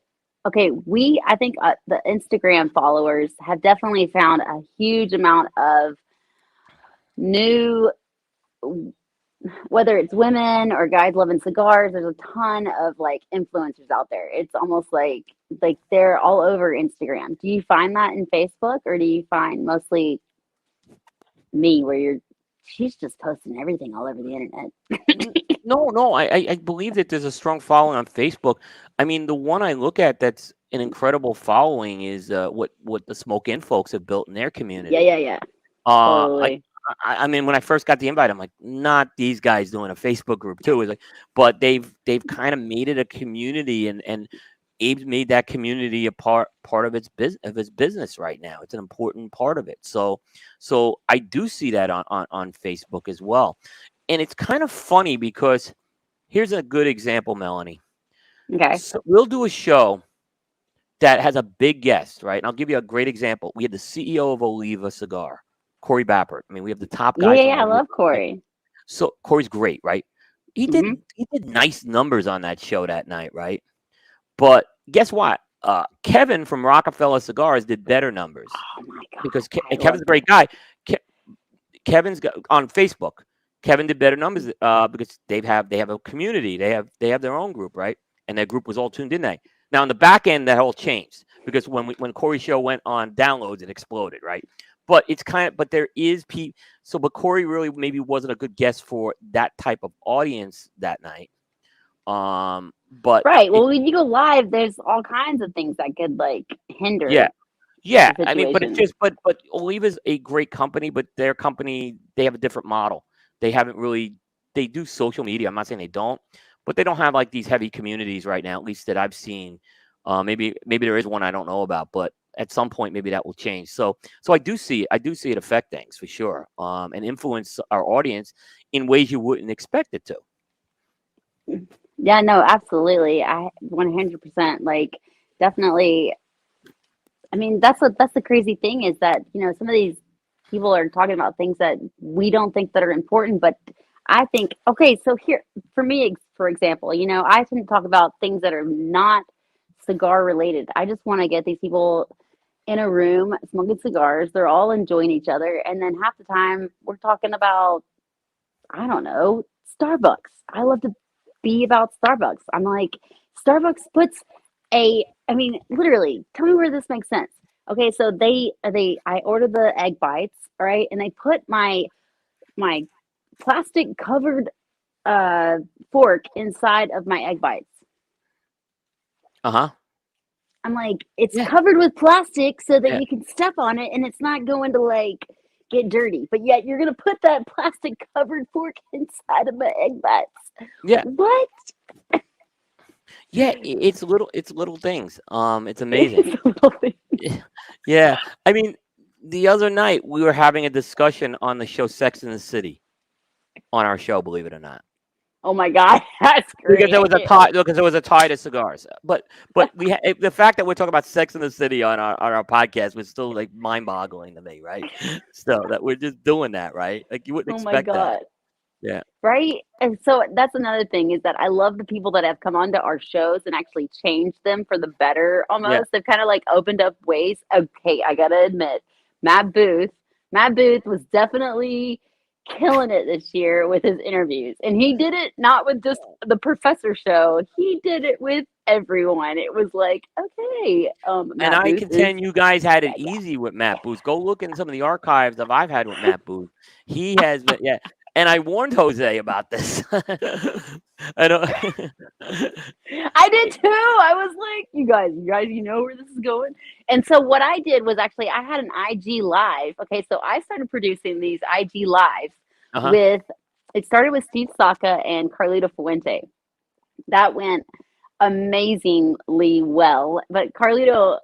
okay, I think the Instagram followers have definitely found a huge amount of new, whether it's women or guys loving cigars, there's a ton of like influencers out there. It's almost like they're all over Instagram. Do you find that in Facebook, or do you find mostly me where she's just posting everything all over the internet? No, I believe that there's a strong following on Facebook. I mean, the one I look at that's an incredible following is what the Smoke Inn folks have built in their Yeah, community. yeah, yeah. Like, Totally. I mean, when I first got the invite, I'm like, not these guys doing a Facebook group too. It's like, but they've kind of made it a community, and Abe's made that community a part of his business right now. It's an important part of it. So I do see that on Facebook as well, and it's kind of funny because here's a good example, Melanie. Okay. So we'll do a show that has a big guest, right? And I'll give you a great example. We had the CEO of Oliva Cigar, Corey Bappert. I mean, we have the top Yeah, guy yeah, from yeah. I Oliva, love right? Corey. So Corey's great, right? He did Hmm. he did nice numbers on that show that night, right? But guess what? Kevin from Rockefeller Cigars did better numbers Oh my because God, I and love Kevin's a great guy. Kevin's got, on Facebook. Kevin did better numbers because they have a community. They have their own group, right? And their group was all tuned in. Now on the back end, that all changed because when Corey's show went on downloads, it exploded, right? But but there is people. So, but Corey really maybe wasn't a good guest for that type of audience that night. But right. it Well, when you go live, there's all kinds of things that could like yeah, hinder yeah. the I mean, but it's situation. just but Oliva's a great company, but their company they have a different model. They haven't really they do social media. I'm not saying they don't, but they don't have like these heavy communities right now, at least that I've seen. Maybe there is one I don't know about, but at some point maybe that will change. So I do see it affect things for sure, and influence our audience in ways you wouldn't expect it to. Yeah, no, absolutely. I 100% like definitely. I mean, that's the crazy thing is that, some of these people are talking about things that we don't think that are important, but I think, okay, so here for me, for example, I tend to talk about things that are not cigar related. I just want to get these people in a room smoking cigars. They're all enjoying each other, and then half the time we're talking about, I don't know, Starbucks. I love to be about Starbucks. I'm like, Starbucks puts I mean, literally, tell me where this makes sense. Okay, so I ordered the egg bites, all right, and they put my my plastic covered fork inside of my egg bites. Uh-huh. I'm like, it's Yeah. covered with plastic so that Yeah. you can step on it and it's not going to like get dirty. But yet you're gonna put that plastic covered fork inside of my egg bites. Yeah. What? Yeah. It's little things. It's amazing. It's a little thing. Yeah. I mean, the other night we were having a discussion on the show Sex in the City on our show, believe it or not. Oh my god, that's Because great. there I was a can't tie. Because there was a tie to cigars. But the fact that we're talking about Sex in the City on our podcast was still like mind boggling to me, right? So that we're just doing that, right? Like you wouldn't oh my expect that. god. Yeah. Right? And so that's another thing is that I love the people that have come onto our shows and actually changed them for the better Yeah. almost. They've kind of like opened up ways. Okay, I gotta admit, Matt Booth, Matt Booth was definitely killing it this year with his interviews. And he did it not with just the professor show. He did it with everyone. It was like, okay, And Matt I Booth is contend you guys had it that guy. easy with Matt Booth. Go look in some of the archives that I've had with Matt Booth. He has been, yeah. And I warned Jose about this. I don't. I did too. I was like, you guys, you know where this is going. And so what I did was actually I had an IG live. Okay, so I started producing these IG lives Uh-huh. with. It started with Steve Saka and Carlito Fuente. That went amazingly well. But Carlito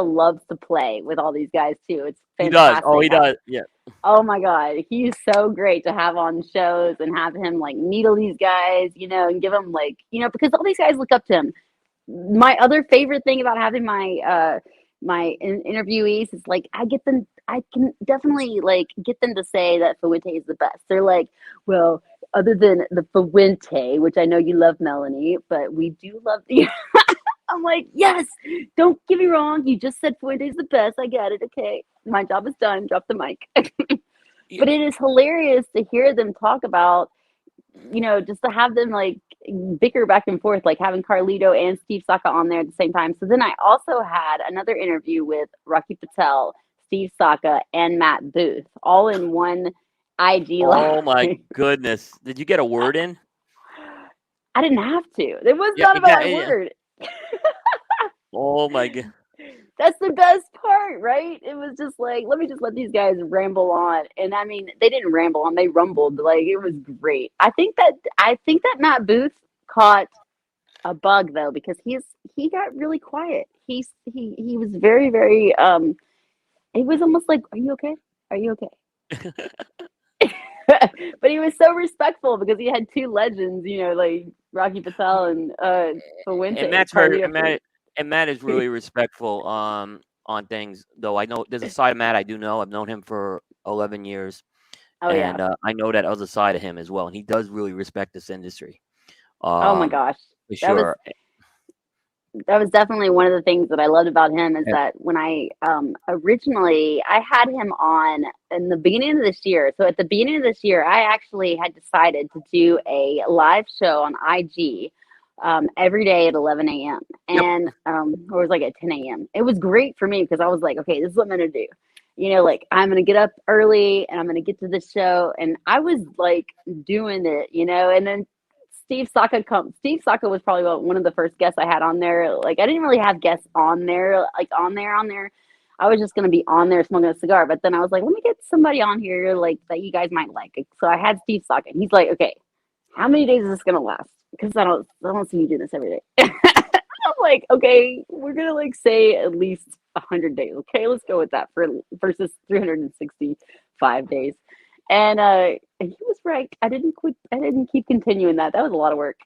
loves to play with all these guys too. It's He does. Oh, fantastic he how does. Yeah. oh my god, he's so great to have on shows and have him like needle these guys, and give them like, because all these guys look up to him. My other favorite thing about having my interviewees is like I can definitely like get them to say that Fuente is the best. They're like, well, other than the Fuente, which I know you love, Melanie, but we do love the. I'm like, yes. Don't get me wrong. You just said Fuente's the best. I get it. Okay, my job is done. Drop the mic. Yeah. But it is hilarious to hear them talk about, just to have them like bicker back and forth, like having Carlito and Steve Saka on there at the same time. So then I also had another interview with Rocky Patel, Steve Saka, and Matt Booth, all in one IG Oh live. my goodness. Did you get a word in? I didn't have to. It was Yeah, not about my exactly. Yeah. word. Oh my god. That's the best part, right? It was just like, let me just let these guys ramble on. And I mean, they didn't ramble on, they rumbled. Like it was great. I think that Matt Booth caught a bug though, because he got really quiet. He was very, very he was almost like, are you okay? Are you okay? But he was so respectful because he had two legends, like Rocky Patel and And Fuente, Matt's very Carlito Fuente. and Matt is really respectful on things, though I know there's a side of Matt I do know. I've known him for 11 years, Oh yeah. and I know that other side of him as well, and he does really respect this industry. Oh my Um, gosh. for That was sure. that was definitely one of the things that I loved about him is Yeah. that when I originally I had him on in the beginning of this year. So at the beginning of this year, I actually had decided to do a live show on IG every day at 11 a.m. Yep. and or it was like at 10 a.m. It was great for me because I was like, okay, this is what I'm gonna do. Like I'm gonna get up early and I'm gonna get to this show, and I was like doing it, and then Steve Saka was probably one of the first guests I had on there. Like I didn't really have guests on there, like on there. I was just gonna be on there smoking a cigar. But then I was like, let me get somebody on here like that you guys might like. So I had Steve Saka, and he's like, okay, how many days is this gonna last? Because I don't see you doing this every day. I'm like, okay, we're gonna like say at least 100 days. Okay, let's go with that for versus 365 days. And he was right. I didn't quit. I didn't keep continuing that. That was a lot of work.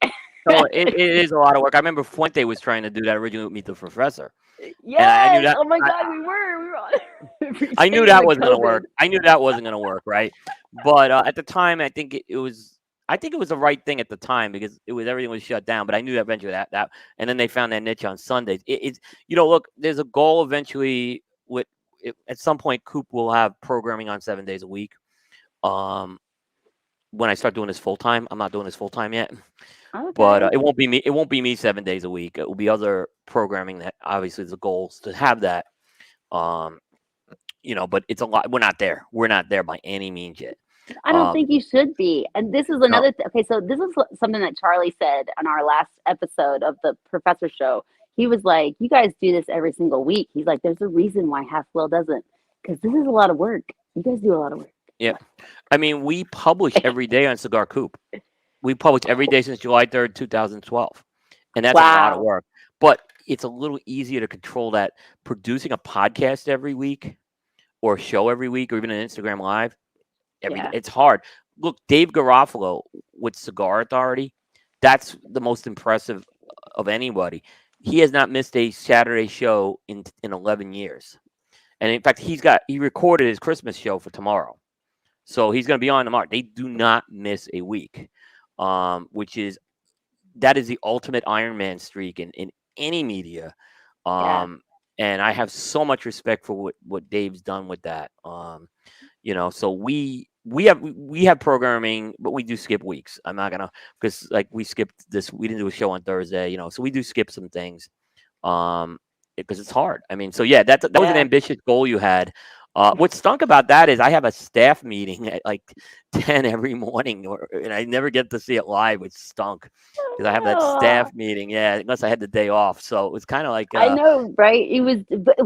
So it is a lot of work. I remember Fuente was trying to do that originally with Meet the Professor, and I knew Yes. that Oh my God, we were on every I day knew of that the wasn't gonna COVID. work. I knew that wasn't gonna work, right? But at the time, I think it was. I think it was the right thing at the time because everything was shut down. But I knew that eventually that and then they found that niche on Sundays. It's look, there's a goal eventually with at some point Coop will have programming on 7 days a week. When I start doing this full time, I'm not doing this full time yet, but Okay. it won't be me. It won't be me 7 days a week. It will be other programming that obviously the goals to have that. Um, but it's a lot. We're not there. We're not there by any means yet. I don't think you should be. And this is No, another okay, so this is something that Charlie said on our last episode of the Professor Show. He was like, "You guys do this every single week." He's like, "There's a reason why Half Wheel doesn't, because this is a lot of work. You guys do a lot of work." yeah. I mean, we publish every day on Cigar Coop. We published every day since July 3rd, 2012, and that's a lot of Wow. work. But it's a little easier to control that. Producing a podcast every week, or a show every week, or even an Instagram Live every day, Yeah. it's hard. Look, Dave Garofalo with Cigar Authority, that's the most impressive of anybody. He has not missed a Saturday show in 11 years, and in fact, he recorded his Christmas show for tomorrow. So he's going to be on tomorrow. They do not miss a week, which is that is the ultimate Iron Man streak in any media. Yeah. And I have so much respect for what Dave's done with that. So we have programming, but we do skip weeks. I'm not gonna because like we skipped this. We didn't do a show on Thursday. So we do skip some things. Because it's hard. I mean, so yeah, that was an Yeah. ambitious goal you had. What stunk about that is I have a staff meeting at like 10 every morning, and I never get to see it live, which stunk because I have that Oh, staff meeting. Yeah, unless I had the day off, so it was kind of like, I know, right? It was, but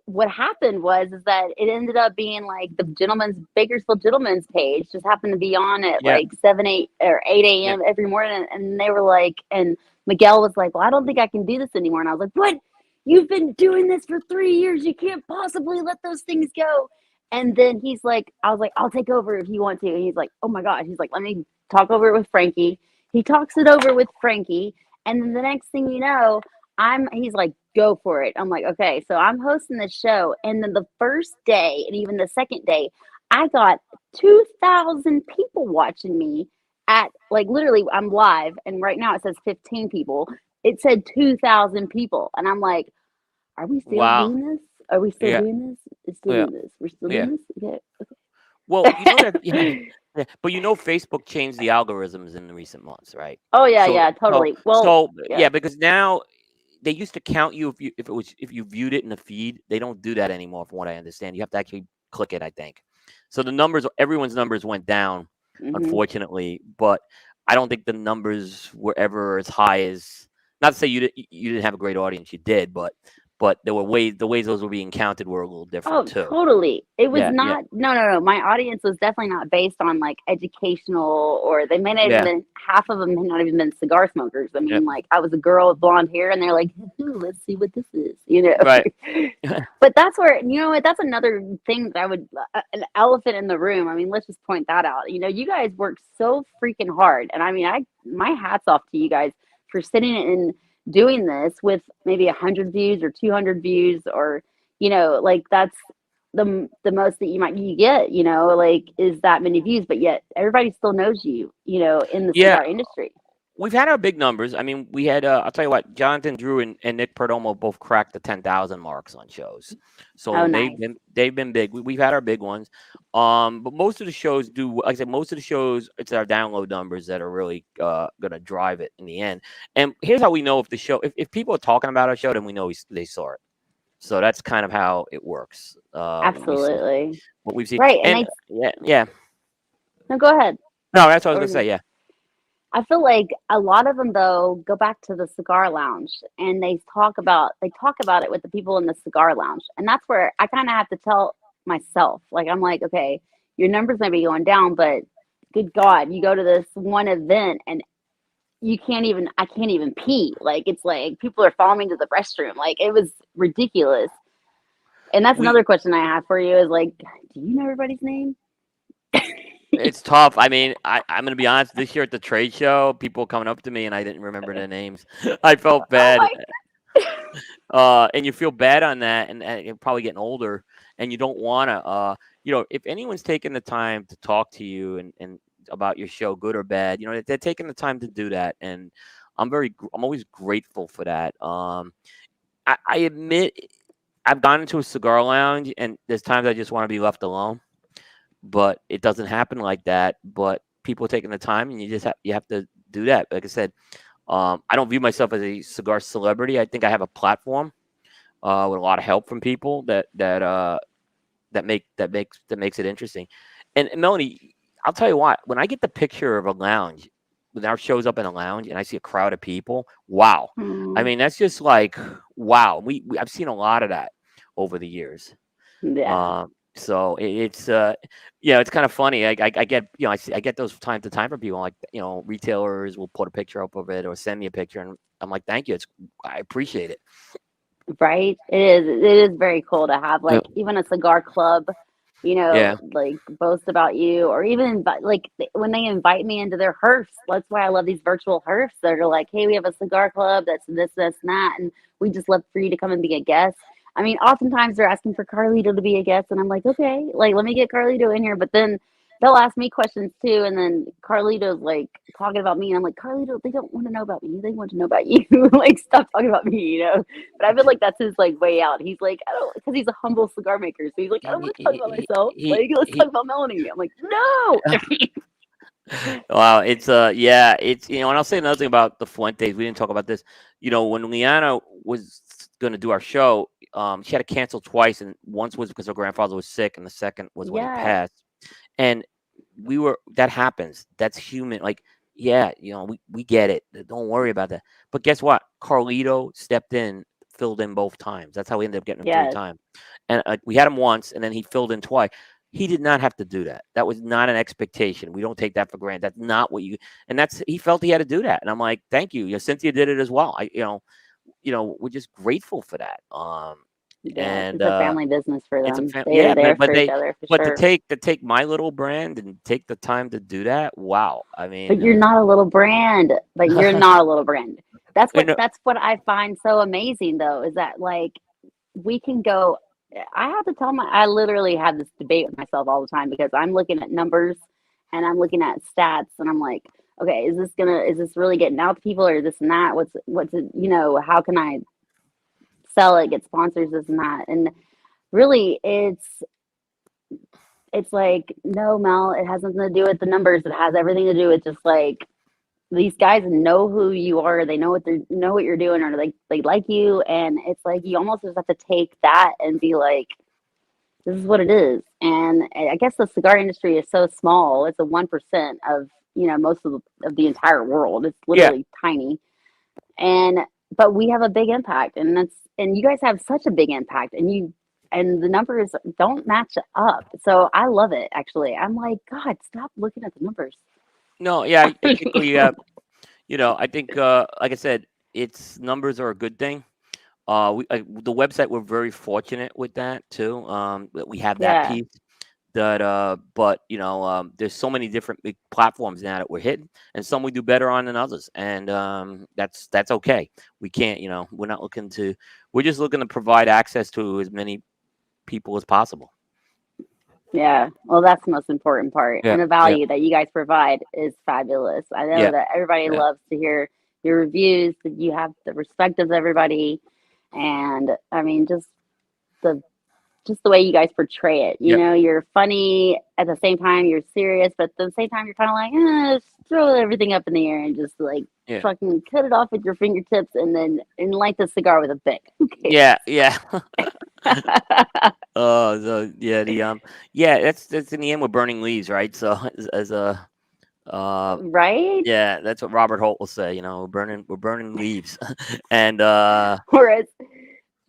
what happened was is that it ended up being like the Bakersfield Gentleman's page just happened to be on at yeah, like 7, 8, or 8 yeah, a.m. every morning, and they were like, and Miguel was like, "Well, I don't think I can do this anymore," and I was like, "What? You've been doing this for 3 years. You can't possibly let those things go." And then he's like, I was like, "I'll take over if you want to," and he's like, "Oh my God," he's like, "Let me talk over it with Frankie." He talks it over with Frankie, and then the next thing you know, he's like, "Go for it." I'm like, "Okay." So I'm hosting this show. And then the first day and even the second day, I got 2,000 people watching me at like literally I'm live. And right now it says 15 people. It said 2,000 people. And I'm like, are we still wow, doing this? Are we still yeah, doing this? It's still yeah, doing this. We're still yeah. doing this? Well, you know Okay. that, yeah, yeah, but Facebook changed the algorithms in the recent months, right? Oh, yeah, So, yeah, so, totally. Well, so, yeah. yeah, because now they used to count you if you viewed it in the feed. They don't do that anymore, from what I understand. You have to actually click it, I think. So everyone's numbers went down, Hmm. unfortunately. But I don't think the numbers were ever as high as. Not to say you didn't have a great audience, you did, but there were the ways those were being counted were a little different Oh, too. totally. It was Yeah, yeah, not, no, no, no. My audience was definitely not based on like educational, or they may not even yeah, been, half of them had not even been cigar smokers. I yeah. mean, like I was a girl with blonde hair and they're like, "Ooh, let's see what this is," you know? Right. But that's where, you know what, that's another thing that I would, an elephant in the room. I mean, let's just point that out. You know, you guys work so freaking hard. And I mean, my hat's off to you guys for sitting and doing this with maybe 100 views or 200 views, or, you know, like that's the most that you get, you know, like is that many views, but yet everybody still knows you, you know, in the Yeah, cigar industry. we've had our big numbers. I mean, we had, I'll tell you what, Jonathan Drew and Nick Perdomo both cracked the 10,000 marks on shows. Oh, So nice. they've been big. We've had our big ones. But most of the shows do, like I said, most of the shows, it's our download numbers that are really going to drive it in the end. And here's how we know if the show, if people are talking about our show, then we know they saw it. So that's kind of how it works. When we see Absolutely. what we've seen. Right. And And yeah, yeah. no, go ahead. No, that's what I was Or going to say. Yeah. I feel like a lot of them though go back to the cigar lounge and they talk about it with the people in the cigar lounge. And that's where I kind of have to tell myself, like I'm like, okay, your numbers may be going down, but good God, you go to this one event and I can't even pee. Like it's like people are following me to the restroom. Like it was ridiculous. And that's We another question I have for you is like, do you know everybody's name? It's tough. I mean, I'm gonna be honest. This year at the trade show, people coming up to me and I didn't remember their names. I felt Oh bad. my. And you feel bad on that, and you're probably getting older, and you don't want to. If anyone's taking the time to talk to you and about your show, good or bad, they're taking the time to do that, and I'm always grateful for that. I admit I've gone into a cigar lounge, and there's times I just want to be left alone, but it doesn't happen like that. But people are taking the time, and you have to do that. Like I said, I don't view myself as a cigar celebrity. I think I have a platform with a lot of help from people that makes it interesting. And Melanie, I'll tell you what, when I get the picture of a lounge, when our show's up in a lounge and I see a crowd of people, wow. I Mm, mean, that's just like, wow. I've seen a lot of that over the years. yeah. So it's yeah, it's kind of funny. I get, I get those time to time from people, like, retailers will put a picture up of it or send me a picture, and I'm like, thank you. I appreciate it. Right? It is very cool to have Yeah. like even a cigar club, Yeah. like boast about you, or even like when they invite me into their herfs. That's why I love these virtual herfs that are like, hey, we have a cigar club that's this, and that, and we just love for you to come and be a guest. I mean, oftentimes they're asking for Carlito to be a guest, and I'm like, okay, like let me get Carlito in here, but then they'll ask me questions too, and then Carlito's like talking about me, and I'm like, Carlito, they don't want to know about me, they want to know about you. Like, stop talking about me. But I feel like that's his like way out. He's like, I don't, because he's a humble cigar maker, so he's like, I don't He, want to talk about myself. he, Like, let's he, talk about Melanie. I'm like, no. Wow, it's yeah, it's and I'll say another thing about the Fuentes. We didn't talk about this. When Liana was going to do our show, she had to cancel twice, and once was because her grandfather was sick, and the second was when he Yeah, passed. And that happens. That's human. Like, yeah, we get it. Don't worry about that. But guess what? Carlito stepped in, filled in both times. That's how we ended up getting him three yes, times. And we had him once, and then he filled in twice. He did not have to do that. That was not an expectation. We don't take that for granted. That's not what and he felt he had to do that. And I'm like, thank you. Cynthia did it as well. We're just grateful for that. yes. And It's a family business for it's a them. They are yeah, there but for each other for but to sure. take my little brand and take the time to do that, wow. I But mean, you're not a little brand. But you're not a little brand. That's you what know, that's what I find so amazing though, is that like we can go. I have to tell I literally have this debate with myself all the time because I'm looking at numbers and I'm looking at stats and I'm like, okay, is this really getting out to people or this and that? What's it, how can I sell it, get sponsors, this and that? And really it's like, no, Mel, it has nothing to do with the numbers. It has everything to do with just like these guys know who you are, they know what you're doing, or they like you, and it's like you almost just have to take that and be like, this is what it is. And I guess the cigar industry is so small. It's a 1% of, most of the entire world. It's yeah, literally tiny. And but we have a big impact, and you guys have such a big impact, and the numbers don't match up. So I love it actually. I'm like, God, stop looking at the numbers. no, yeah, I think I think, like I said, its numbers are a good thing. The website, we're very fortunate with that too. That we have that Yeah. piece. But there's so many different big platforms now that we're hitting, and some we do better on than others, and that's okay. We can't, we're not looking to. We're just looking to provide access to as many people as possible. Yeah, well, that's the most important part, Yeah, and the yeah, value that you guys provide is fabulous. I know yeah, that everybody yeah, loves to hear your reviews, that you have the respect of everybody, and I mean, the just the way you guys portray it. yeah, You're funny at the same time, you're serious, but at the same time, you're kind of like, just throw everything up in the air and just like yeah, fucking cut it off with your fingertips, and light the cigar with a bic. Who yeah, cares? yeah. Oh, so yeah, yeah, that's in the end, we're burning leaves, right? So as a uh, Right? yeah, that's what Robert Holt will say. We're burning leaves, and Whereas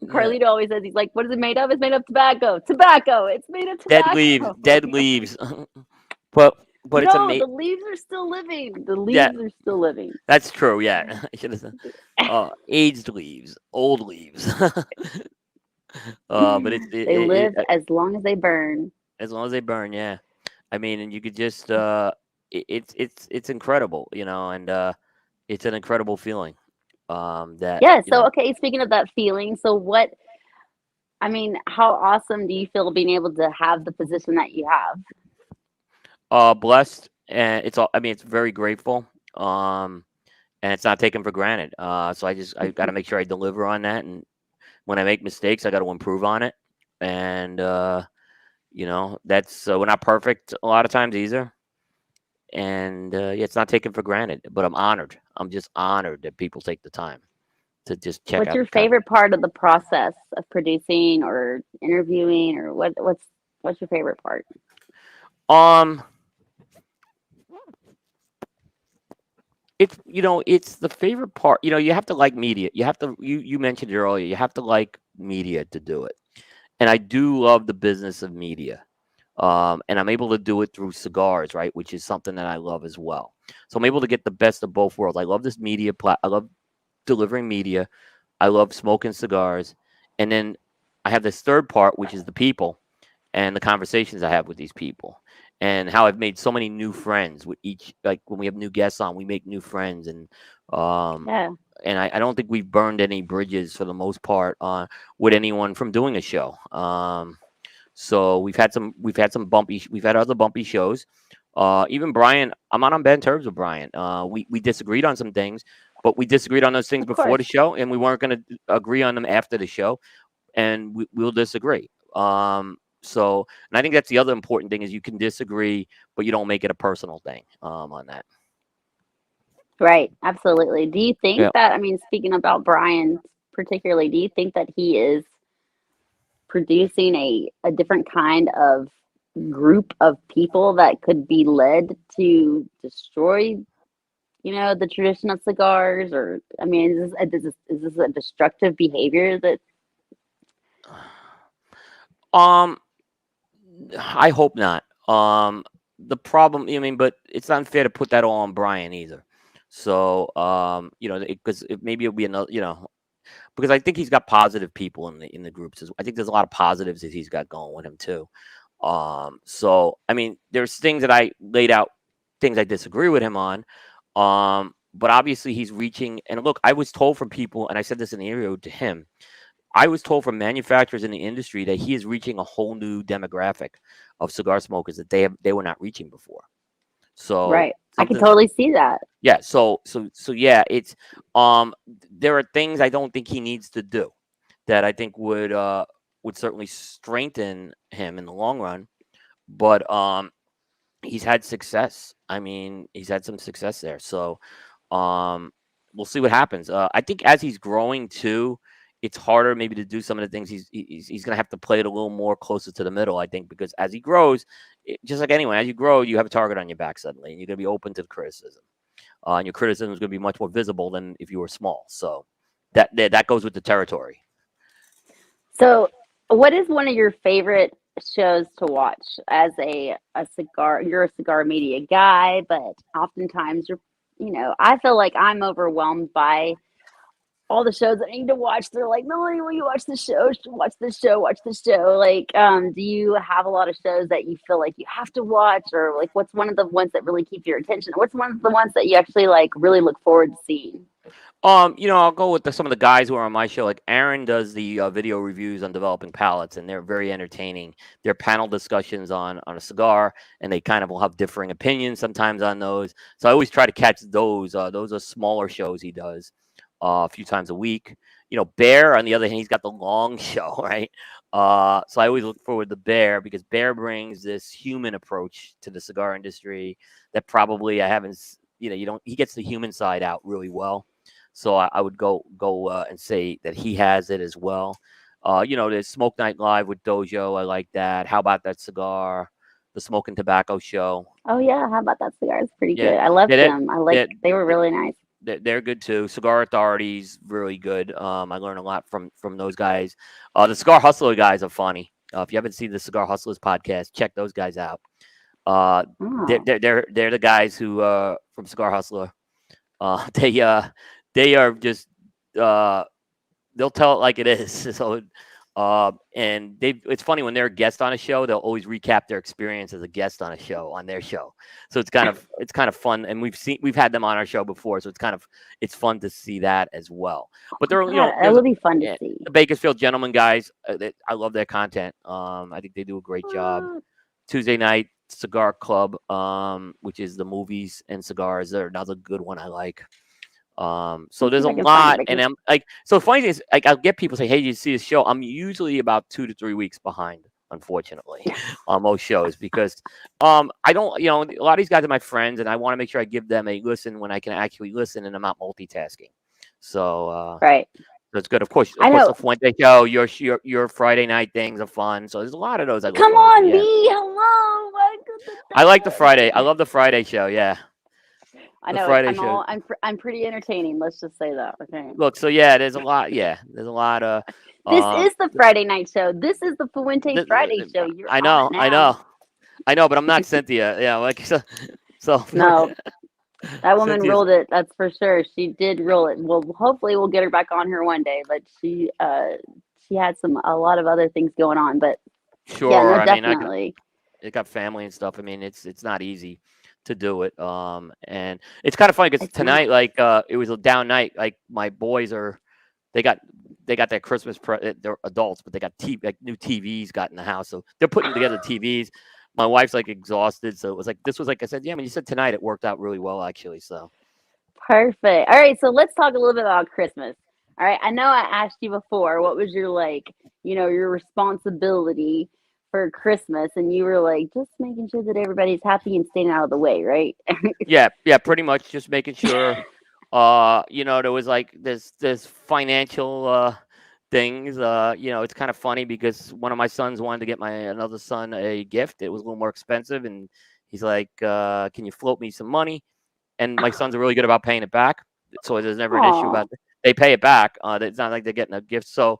yeah, Carlito always says, he's like, what is it made of? It's made of tobacco. Tobacco. It's made of dead leaves, tobacco. dead leaves. But it's No, amazing. the leaves are still living. The Yeah, leaves are still living. that's true. Yeah, I should have said, aged leaves, old leaves. But They live as long as they burn. as long as they burn, yeah. I mean, and you could just it's incredible, and it's an incredible feeling. That Yeah. So, okay, speaking of that feeling, so I mean, how awesome do you feel being able to have the position that you have? blessed, and it's all. I mean, it's very grateful. Um, and it's not taken for granted. So I got to make sure I deliver on that, and when I make mistakes, I got to improve on it. And that's we're not perfect a lot of times either. And yeah, it's not taken for granted, but I'm honored. I'm just honored that people take the time to just check What's out your the content. favorite part of the process of producing or interviewing, or what's your favorite part? Um, it's it's the favorite part. You have to like media. You have to you mentioned it earlier. You have to like media to do it. And I do love the business of media. And I'm able to do it through cigars, right? Which is something that I love as well. So I'm able to get the best of both worlds. I love this media I love delivering media. I love smoking cigars. And then I have this third part, which is the people and the conversations I have with these people, and how I've made so many new friends with each. Like when we have new guests on, we make new friends, um, Yeah. and I don't think we've burned any bridges for the most part with anyone from doing a show. So we've had other bumpy shows. Even Brian, I'm not on bad terms with Brian. We disagreed on some things, but we disagreed on those things Of before course. the show, and we weren't going to agree on them after the show, and we'll disagree. And I think that's the other important thing is you can disagree, but you don't make it a personal thing on that. Right. Absolutely. Do you think Yeah. that, I mean, speaking about Brian particularly, do you think that he is producing a different kind of group of people that could be led to destroy, the tradition of cigars? Or, I mean, is this a destructive behavior that, Um, I hope not. The problem, but it's unfair to put that all on Brian either. So, because maybe it'll be another, because I think he's got positive people in the groups. I think there's a lot of positives that he's got going with him too. So I mean, there's things that I laid out, things I disagree with him on. But obviously he's reaching. And look, I was told from people, and I said this in the interview to him. I was told from manufacturers in the industry that he is reaching a whole new demographic of cigar smokers that they were not reaching before. So right? I can something, totally see that. yeah. So yeah, it's there are things I don't think he needs to do that I think would certainly strengthen him in the long run. But he's had success. I mean, he's had some success there. So um, we'll see what happens. I think as he's growing too, it's harder maybe to do some of the things he's going to have to play it a little more closer to the middle. I think because as he grows, just like anyone, as you grow, you have a target on your back suddenly, and you're going to be open to the criticism. And your criticism is going to be much more visible than if you were small. So that goes with the territory. So, what is one of your favorite shows to watch as a cigar? You're a cigar media guy, but oftentimes I feel like I'm overwhelmed by all the shows that I need to watch. They're like, Melanie, will you watch the show? Watch this show, watch this show. Like, do you have a lot of shows that you feel like you have to watch, or like, what's one of the ones that really keep your attention? What's one of the ones that you actually like really look forward to seeing? I'll go with some of the guys who are on my show. Like Aaron does the video reviews on developing palates, and they're very entertaining. They're panel discussions on a cigar, and they kind of will have differing opinions sometimes on those. So I always try to catch those. Those are smaller shows he does a few times a week. Bear, on the other hand, he's got the long show, right? So I always look forward to Bear because Bear brings this human approach to the cigar industry that probably I haven't. You don't. He gets the human side out really well. So I would go and say that he has it as well. There's Smoke Night Live with Dojo. I like that. How about that cigar? The Smoke and Tobacco Show. Oh yeah, how about that cigar? It's pretty Yeah, good. I loved yeah, them. yeah, They were really nice. they're good too. Cigar Authority's really good. I learned a lot from those guys. The Cigar Hustler guys are funny. If you haven't seen the Cigar Hustlers podcast, check those guys out. They're, Oh, they're they're they're the guys who from Cigar Hustler. They are just they'll tell it like it is. So, and it's funny when they're a guest on a show, they'll always recap their experience as a guest on a show on their show. So it's kind of fun, and we've had them on our show before, so it's fun to see that as well. But there are God, that there's would be fun to yeah, see. the Bakersfield Gentlemen guys. I love their content. I think they do a great job. What? Tuesday night Cigar Club, which is the movies and cigars. They're another good one I like. So Let's see there's if a I can find lot, it and because I'm like, so funny thing is, like, I'll get people say, "Hey, did you see this show?" I'm usually about 2 to 3 weeks behind, unfortunately, on most shows because, I don't, a lot of these guys are my friends, and I want to make sure I give them a listen when I can actually listen, and I'm not multitasking. So, right. That's good. Of course, I know. the Fuente show, your Friday night things are fun. So there's a lot of those I look Come forward to. on, Yeah, B. Hello. My I like the Friday. I goodness. love the Friday show. Yeah, I the know. Friday show. I'm pretty entertaining. Let's just say that. Okay. Look, so yeah, there's a lot. Yeah, there's a lot of. This Um, is the Friday night show. This is the Fuente Friday show. You're I on it know, now. but I'm not Cynthia. Yeah, like so No, that woman Cynthia's. ruled it. That's for sure. She did rule it. Well, hopefully we'll get her back on here one day. But she had a lot of other things going on. But yeah, Sure. no, I mean, definitely. I got family and stuff. I mean, it's not easy to do it. And it's kind of funny because It's not. tonight, like, it was a down night. Like my boys they got their Christmas. They're adults, but they got like new TVs got in the house, so they're putting together TVs. My wife's like exhausted, so it was like this was like I said. Yeah, when you said tonight, it worked out really well actually. So Perfect. All right, so let's talk a little bit about Christmas. All right, I know I asked you before what was your your responsibility for Christmas, and you were like just making sure that everybody's happy and staying out of the way, right? yeah, pretty much just making sure. There was like this financial things. It's kind of funny because one of my sons wanted to get my another son a gift. It was a little more expensive, and he's like, "Can you float me some money?" And my sons are really good about paying it back, so there's never an issue Aw. about it. They pay it back. It's not like they're getting a gift, so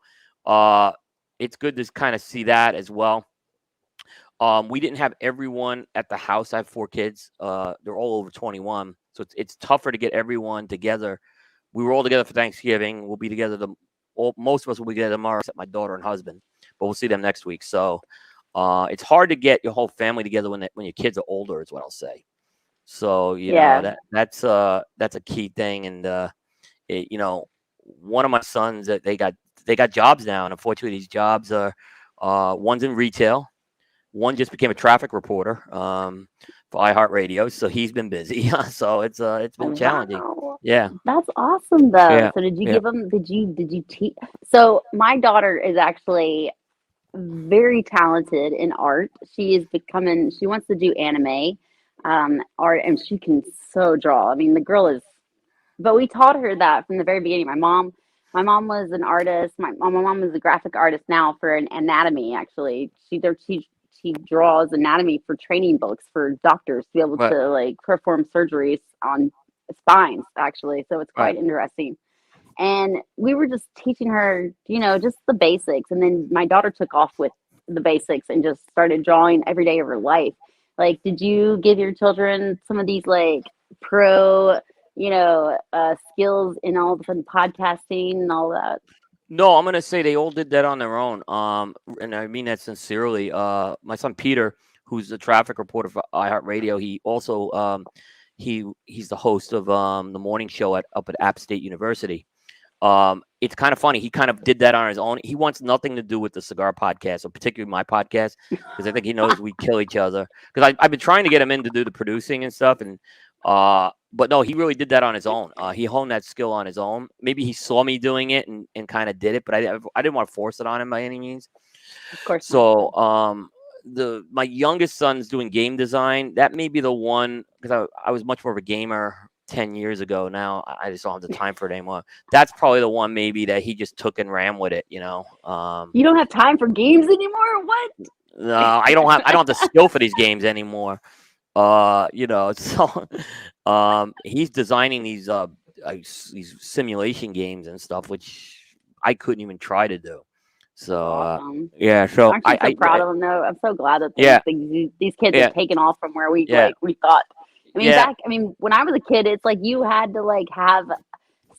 it's good to kind of see that as well. We didn't have everyone at the house. I have 4 kids. They're all over 21, so it's tougher to get everyone together. We were all together for Thanksgiving. We'll be together. Most of us will be together tomorrow, except my daughter and husband. But we'll see them next week. So it's hard to get your whole family together when your kids are older. Is what I'll say. So Yeah. that's a key thing. And one of my sons that they got jobs now, and unfortunately these jobs are one's in retail. One just became a traffic reporter for iHeartRadio, so he's been busy. So it's been challenging. Wow. Yeah, That's awesome though. yeah, So did you yeah. give them did you teach so my daughter is actually very talented in art. She wants to do anime art and she can so draw. I mean the girl is but we taught her that from the very beginning. My mom was an artist. My mom is a graphic artist now for an anatomy. Actually, she draws anatomy for training books for doctors to be able Right, to like perform surgeries on spines. Actually, so it's right. quite interesting. And we were just teaching her, just the basics. And then my daughter took off with the basics and just started drawing every day of her life. Like, did you give your children some of these like pro, skills in all the fun podcasting and all that? No, I'm gonna say they all did that on their own. And I mean that sincerely. My son Peter, who's a traffic reporter for iHeartRadio, he also he's the host of the morning show up at App State University. It's kind of funny. He kind of did that on his own. He wants nothing to do with the cigar podcast, or particularly my podcast, because I think he knows we kill each other. Because I've been trying to get him in to do the producing and stuff, and but no, he really did that on his own. He honed that skill on his own. Maybe he saw me doing it and kind of did it, but I didn't want to force it on him by any means. Of course not. So my youngest son's doing game design. That may be the one because I was much more of a gamer 10 years ago. Now I just don't have the time for it anymore. That's probably the one maybe that he just took and ran with it. You don't have time for games anymore? What? I don't have the skill for these games anymore. So he's designing these simulation games and stuff, which I couldn't even try to do. So Awesome. yeah, so Aren't you so proud of them though? I'm so glad that these kids yeah, have taken off from where we yeah, we thought. yeah, When I was a kid, it's like you had to like have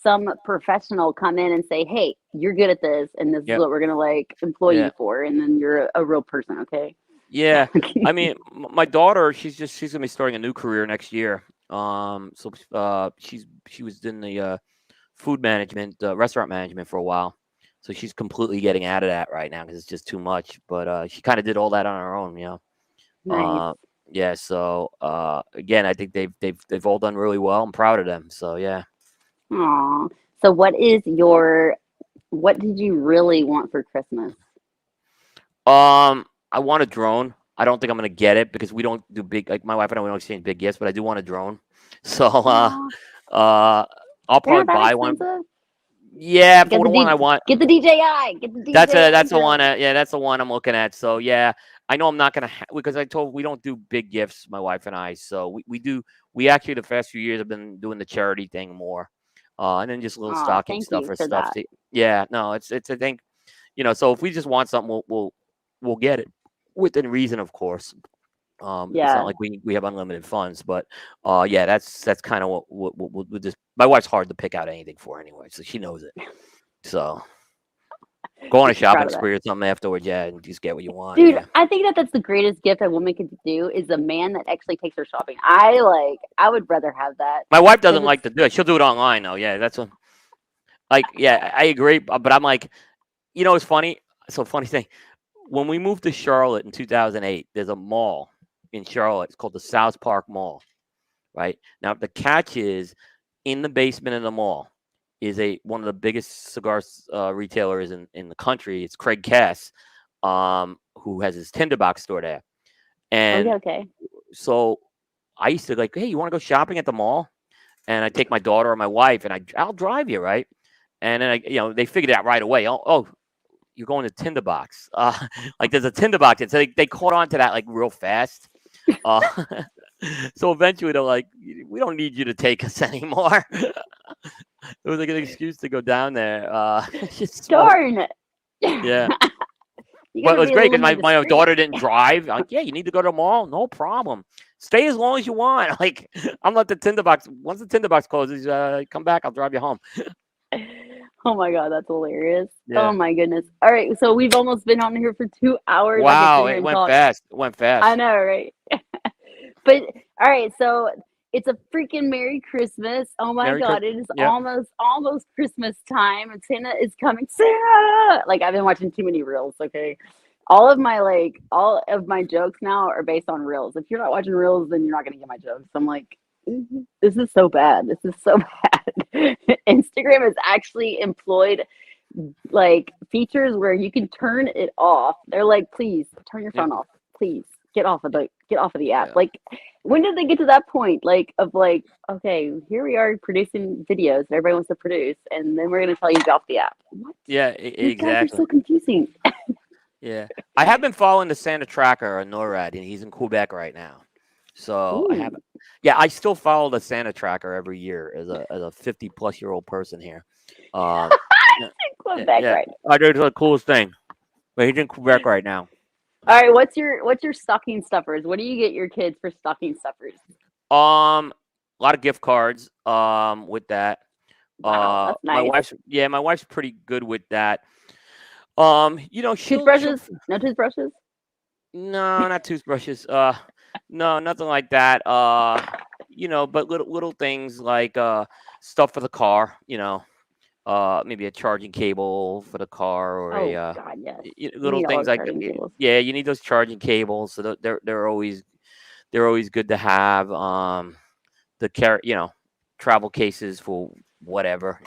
some professional come in and say, "Hey, you're good at this, and this is yeah, what we're gonna like employ yeah. you for," and then you're a real person, okay? Yeah, I mean, my daughter, she's gonna be starting a new career next year. So she was in the food management, restaurant management for a while. So she's completely getting out of that right now because it's just too much. But she kind of did all that on her own, Nice. Yeah. So again, I think they've all done really well. I'm proud of them. So yeah. Aw. So what did you really want for Christmas? I want a drone. I don't think I'm gonna get it because we don't do big like my wife and I we don't exchange big gifts, but I do want a drone. So Aw, I'll they're probably not that buy one. expensive. Yeah, Get for the the one I want. get the DJI. Get the That's the grill. one. That's the one I'm looking at. So yeah, I know I'm not gonna because I told we don't do big gifts, my wife and I. So we do. We actually the past few years have been doing the charity thing more, and then just little Oh, stocking thank you stuffer for stuff. that. Yeah, no, it's I think so if we just want something, we'll get it within reason, of course. It's not Yeah. like we have unlimited funds, but yeah, that's kind of what we just. My wife's hard to pick out anything for anyway, so she knows it. So. Go on a She's proud shopping of that. spree or something afterwards, yeah, and just get what you want, Dude, yeah. I think that that's the greatest gift a woman could do is a man that actually takes her shopping. I would rather have that My wife because doesn't like to do it. She'll do it online though. Yeah, that's a, like yeah, I agree. But I'm like, it's funny. So funny thing. When we moved to Charlotte in 2008, there's a mall in Charlotte. It's called the South Park Mall. Right now, the catch is in the basement of the mall is one of the biggest cigar retailers in the country. It's Craig Cass, who has his tinderbox store there, oh and yeah, okay. so I used to like, hey, you want to go shopping at the mall? And I take my daughter or my wife, and I'll drive you, right? And then they figured it out right away. Oh, you're going to Tinderbox. Like there's a Tinderbox, and so they caught on to that like real fast. Uh, so eventually they're like, we don't need you to take us anymore. It was like an excuse to go down there. Just smoke. Darn. Yeah. You Well, gotta it was be a great little because more my discreet. daughter didn't drive. Like, yeah, you need to go to the mall, no problem. Stay as long as you want. Like, I'm at the tinderbox. Once the tinderbox closes, come back. I'll drive you home. Oh my god, that's hilarious. Oh Yeah. my goodness. All right, so we've almost been on here for 2 hours. I could sit Wow, here it and went talk. fast. It went I fast. know, right? But all right, so it's a freaking Merry Christmas. Oh my Merry God, Christmas. it is Yep. almost Christmas time and Santa is coming. Santa! Like I've been watching too many reels, okay? All of my jokes now are based on reels. If you're not watching reels, then you're not gonna get my jokes. I'm like, this is so bad. This is so bad. Instagram has actually employed like features where you can turn it off. They're like, please turn your Yep. phone off. Please get off of the app. Yeah. Like, when did they get to that point? Like, of like, okay, here we are producing videos that everybody wants to produce, and then we're gonna tell you to get off the app. What? Yeah. You guys are Exactly. so confusing. Yeah. I have been following the Santa Tracker on NORAD, and he's in Quebec right now. So I Ooh, haven't. Yeah, I still follow the Santa Tracker every year as a 50-plus-year-old person here. Um, yeah, Quebec, yeah. right? I do the coolest thing. But he's in Quebec right now. All right, what's your stocking stuffers? What do you get your kids for stocking stuffers? A lot of gift cards. With that. Wow, that's nice. My wife's pretty good with that. She'll Toothbrushes? No toothbrushes? no, not toothbrushes. No, nothing like that. But little things like stuff for the car. Maybe a charging cable for the car or Oh God, yes. We little need all things the like charging cables. yeah, you need those charging cables. So they're always good to have. The travel cases for whatever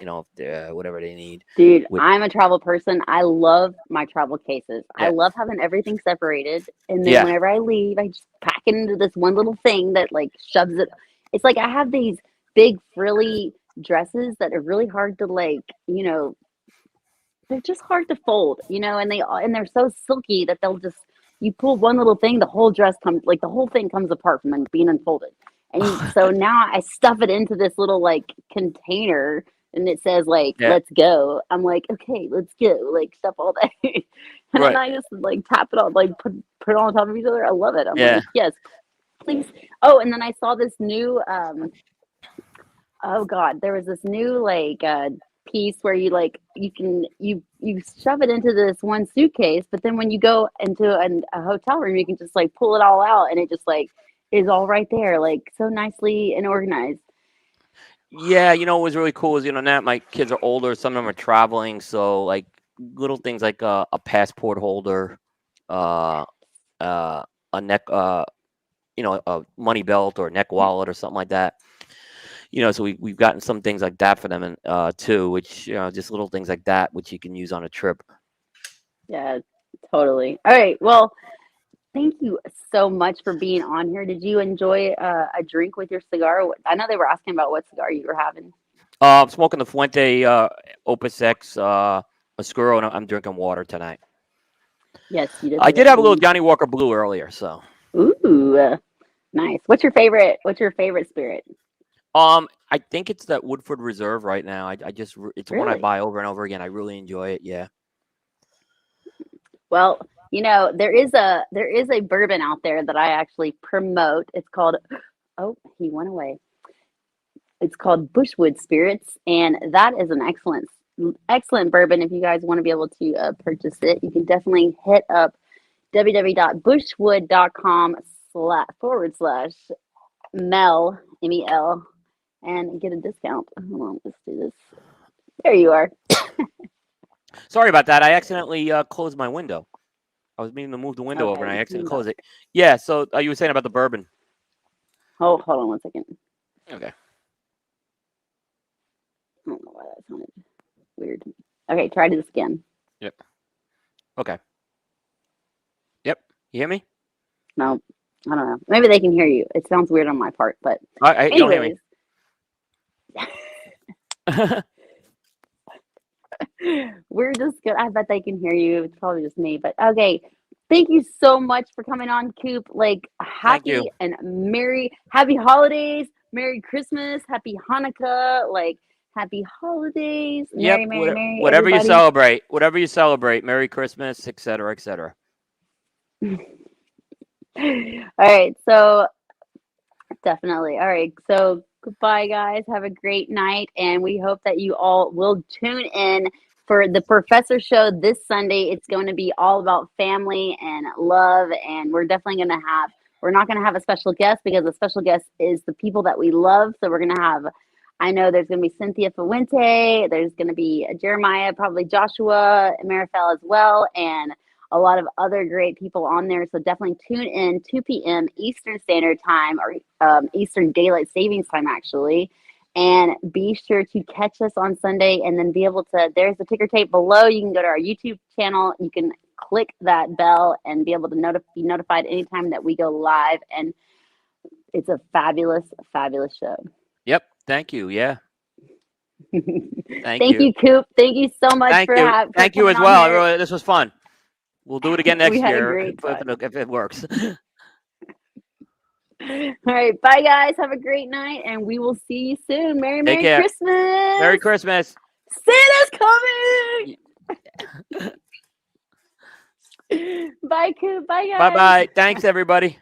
whatever they need. Dude, With I'm a travel person. I love my travel cases. I yeah, love having everything separated. And then yeah, whenever I leave, I just pack it into this one little thing that like shoves it. It's like I have these big frilly dresses that are really hard to they're just hard to fold, and they're so silky that they'll just you pull one little thing, the whole dress comes like the whole thing comes apart from being unfolded. And so now I stuff it into this little like container and it says like yeah, let's go. I'm like, okay, let's go, like stuff all day. And then right, I just like tap it on, like put it on top of each other. I love it. I'm yeah, like, yes, please. Oh, and then I saw this new oh God, there was this new like piece where you like you shove it into this one suitcase, but then when you go into a hotel room, you can just like pull it all out, and it just like is all right there, like so nicely and organized. yeah. What was really cool is now my kids are older. Some of them are traveling, so like little things like a passport holder, uh, a neck, a money belt or neck wallet or something like that. So we've gotten some things like that for them, and too, which just little things like that, which you can use on a trip. Yeah, totally. All right, well, thank you so much for being on here. Did you enjoy a drink with your cigar? I know they were asking about what cigar you were having. I'm smoking the Fuente Opus X Oscuro, and I'm drinking water tonight. Yes, you did I say did that, have a little didn't Johnny Walker Blue earlier, so. you? Ooh, nice. What's your favorite? What's your favorite spirit? I think it's that Woodford Reserve right now. It's one I Really? buy over and over again. I really enjoy it. Yeah. Well, there is a bourbon out there that I actually promote. It's called oh, he went away. It's called Bushwood Spirits, and that is an excellent bourbon. If you guys want to be able to purchase it, you can definitely hit up www.bushwood.com/mel MEL and get a discount. Hold on, let's do this. There you are. Sorry about that. I accidentally closed my window. I was meaning to move the window over, and I Okay. accidentally closed it. Yeah. So you were saying about the bourbon? Oh, hold on one second. Okay. I don't know why that sounded weird. Okay, try this again. Yep. Okay. Yep. You hear me? No, I don't know. Maybe they can hear you. It sounds weird on my part, but You don't hear me. anyways, we're just good. I bet they can hear you. It's probably just me, but okay. Thank you so much for coming on, Coop. Like, Thank you. happy holidays, Merry Christmas, Happy Hanukkah, like, happy holidays, Yep. Merry, Whatever you everybody. celebrate. Whatever you celebrate. Merry Christmas, etc., etc. All right, so definitely. All right, so goodbye, guys. Have a great night, and we hope that you all will tune in for the Professor Show this Sunday. It's going to be all about family and love, and we're definitely going to have. We're not going to have a special guest because the special guest is the people that we love. So we're going to have. I know there's going to be Cynthia Fuente. There's going to be Jeremiah, probably Joshua, Marifel as well, and a lot of other great people on there. So definitely tune in 2 p.m. Eastern Standard Time or Eastern Daylight Savings Time, actually. And be sure to catch us on Sunday and then be able to. There's the ticker tape below. You can go to our YouTube channel. You can click that bell and be able to be notified anytime that we go live. And it's a fabulous, fabulous show. Yep. Thank you. Yeah. Thank Thank you. you, Coop. Thank you so much Thank for you. Thank you coming as on well. here. This was fun. We'll do it again We next had a year great time. if it works. All right, bye guys. Have a great night, and we will see you soon. Merry Take care. Christmas. Merry Christmas. Santa's coming. Bye, Coop. Bye, guys. Bye bye. Thanks, everybody.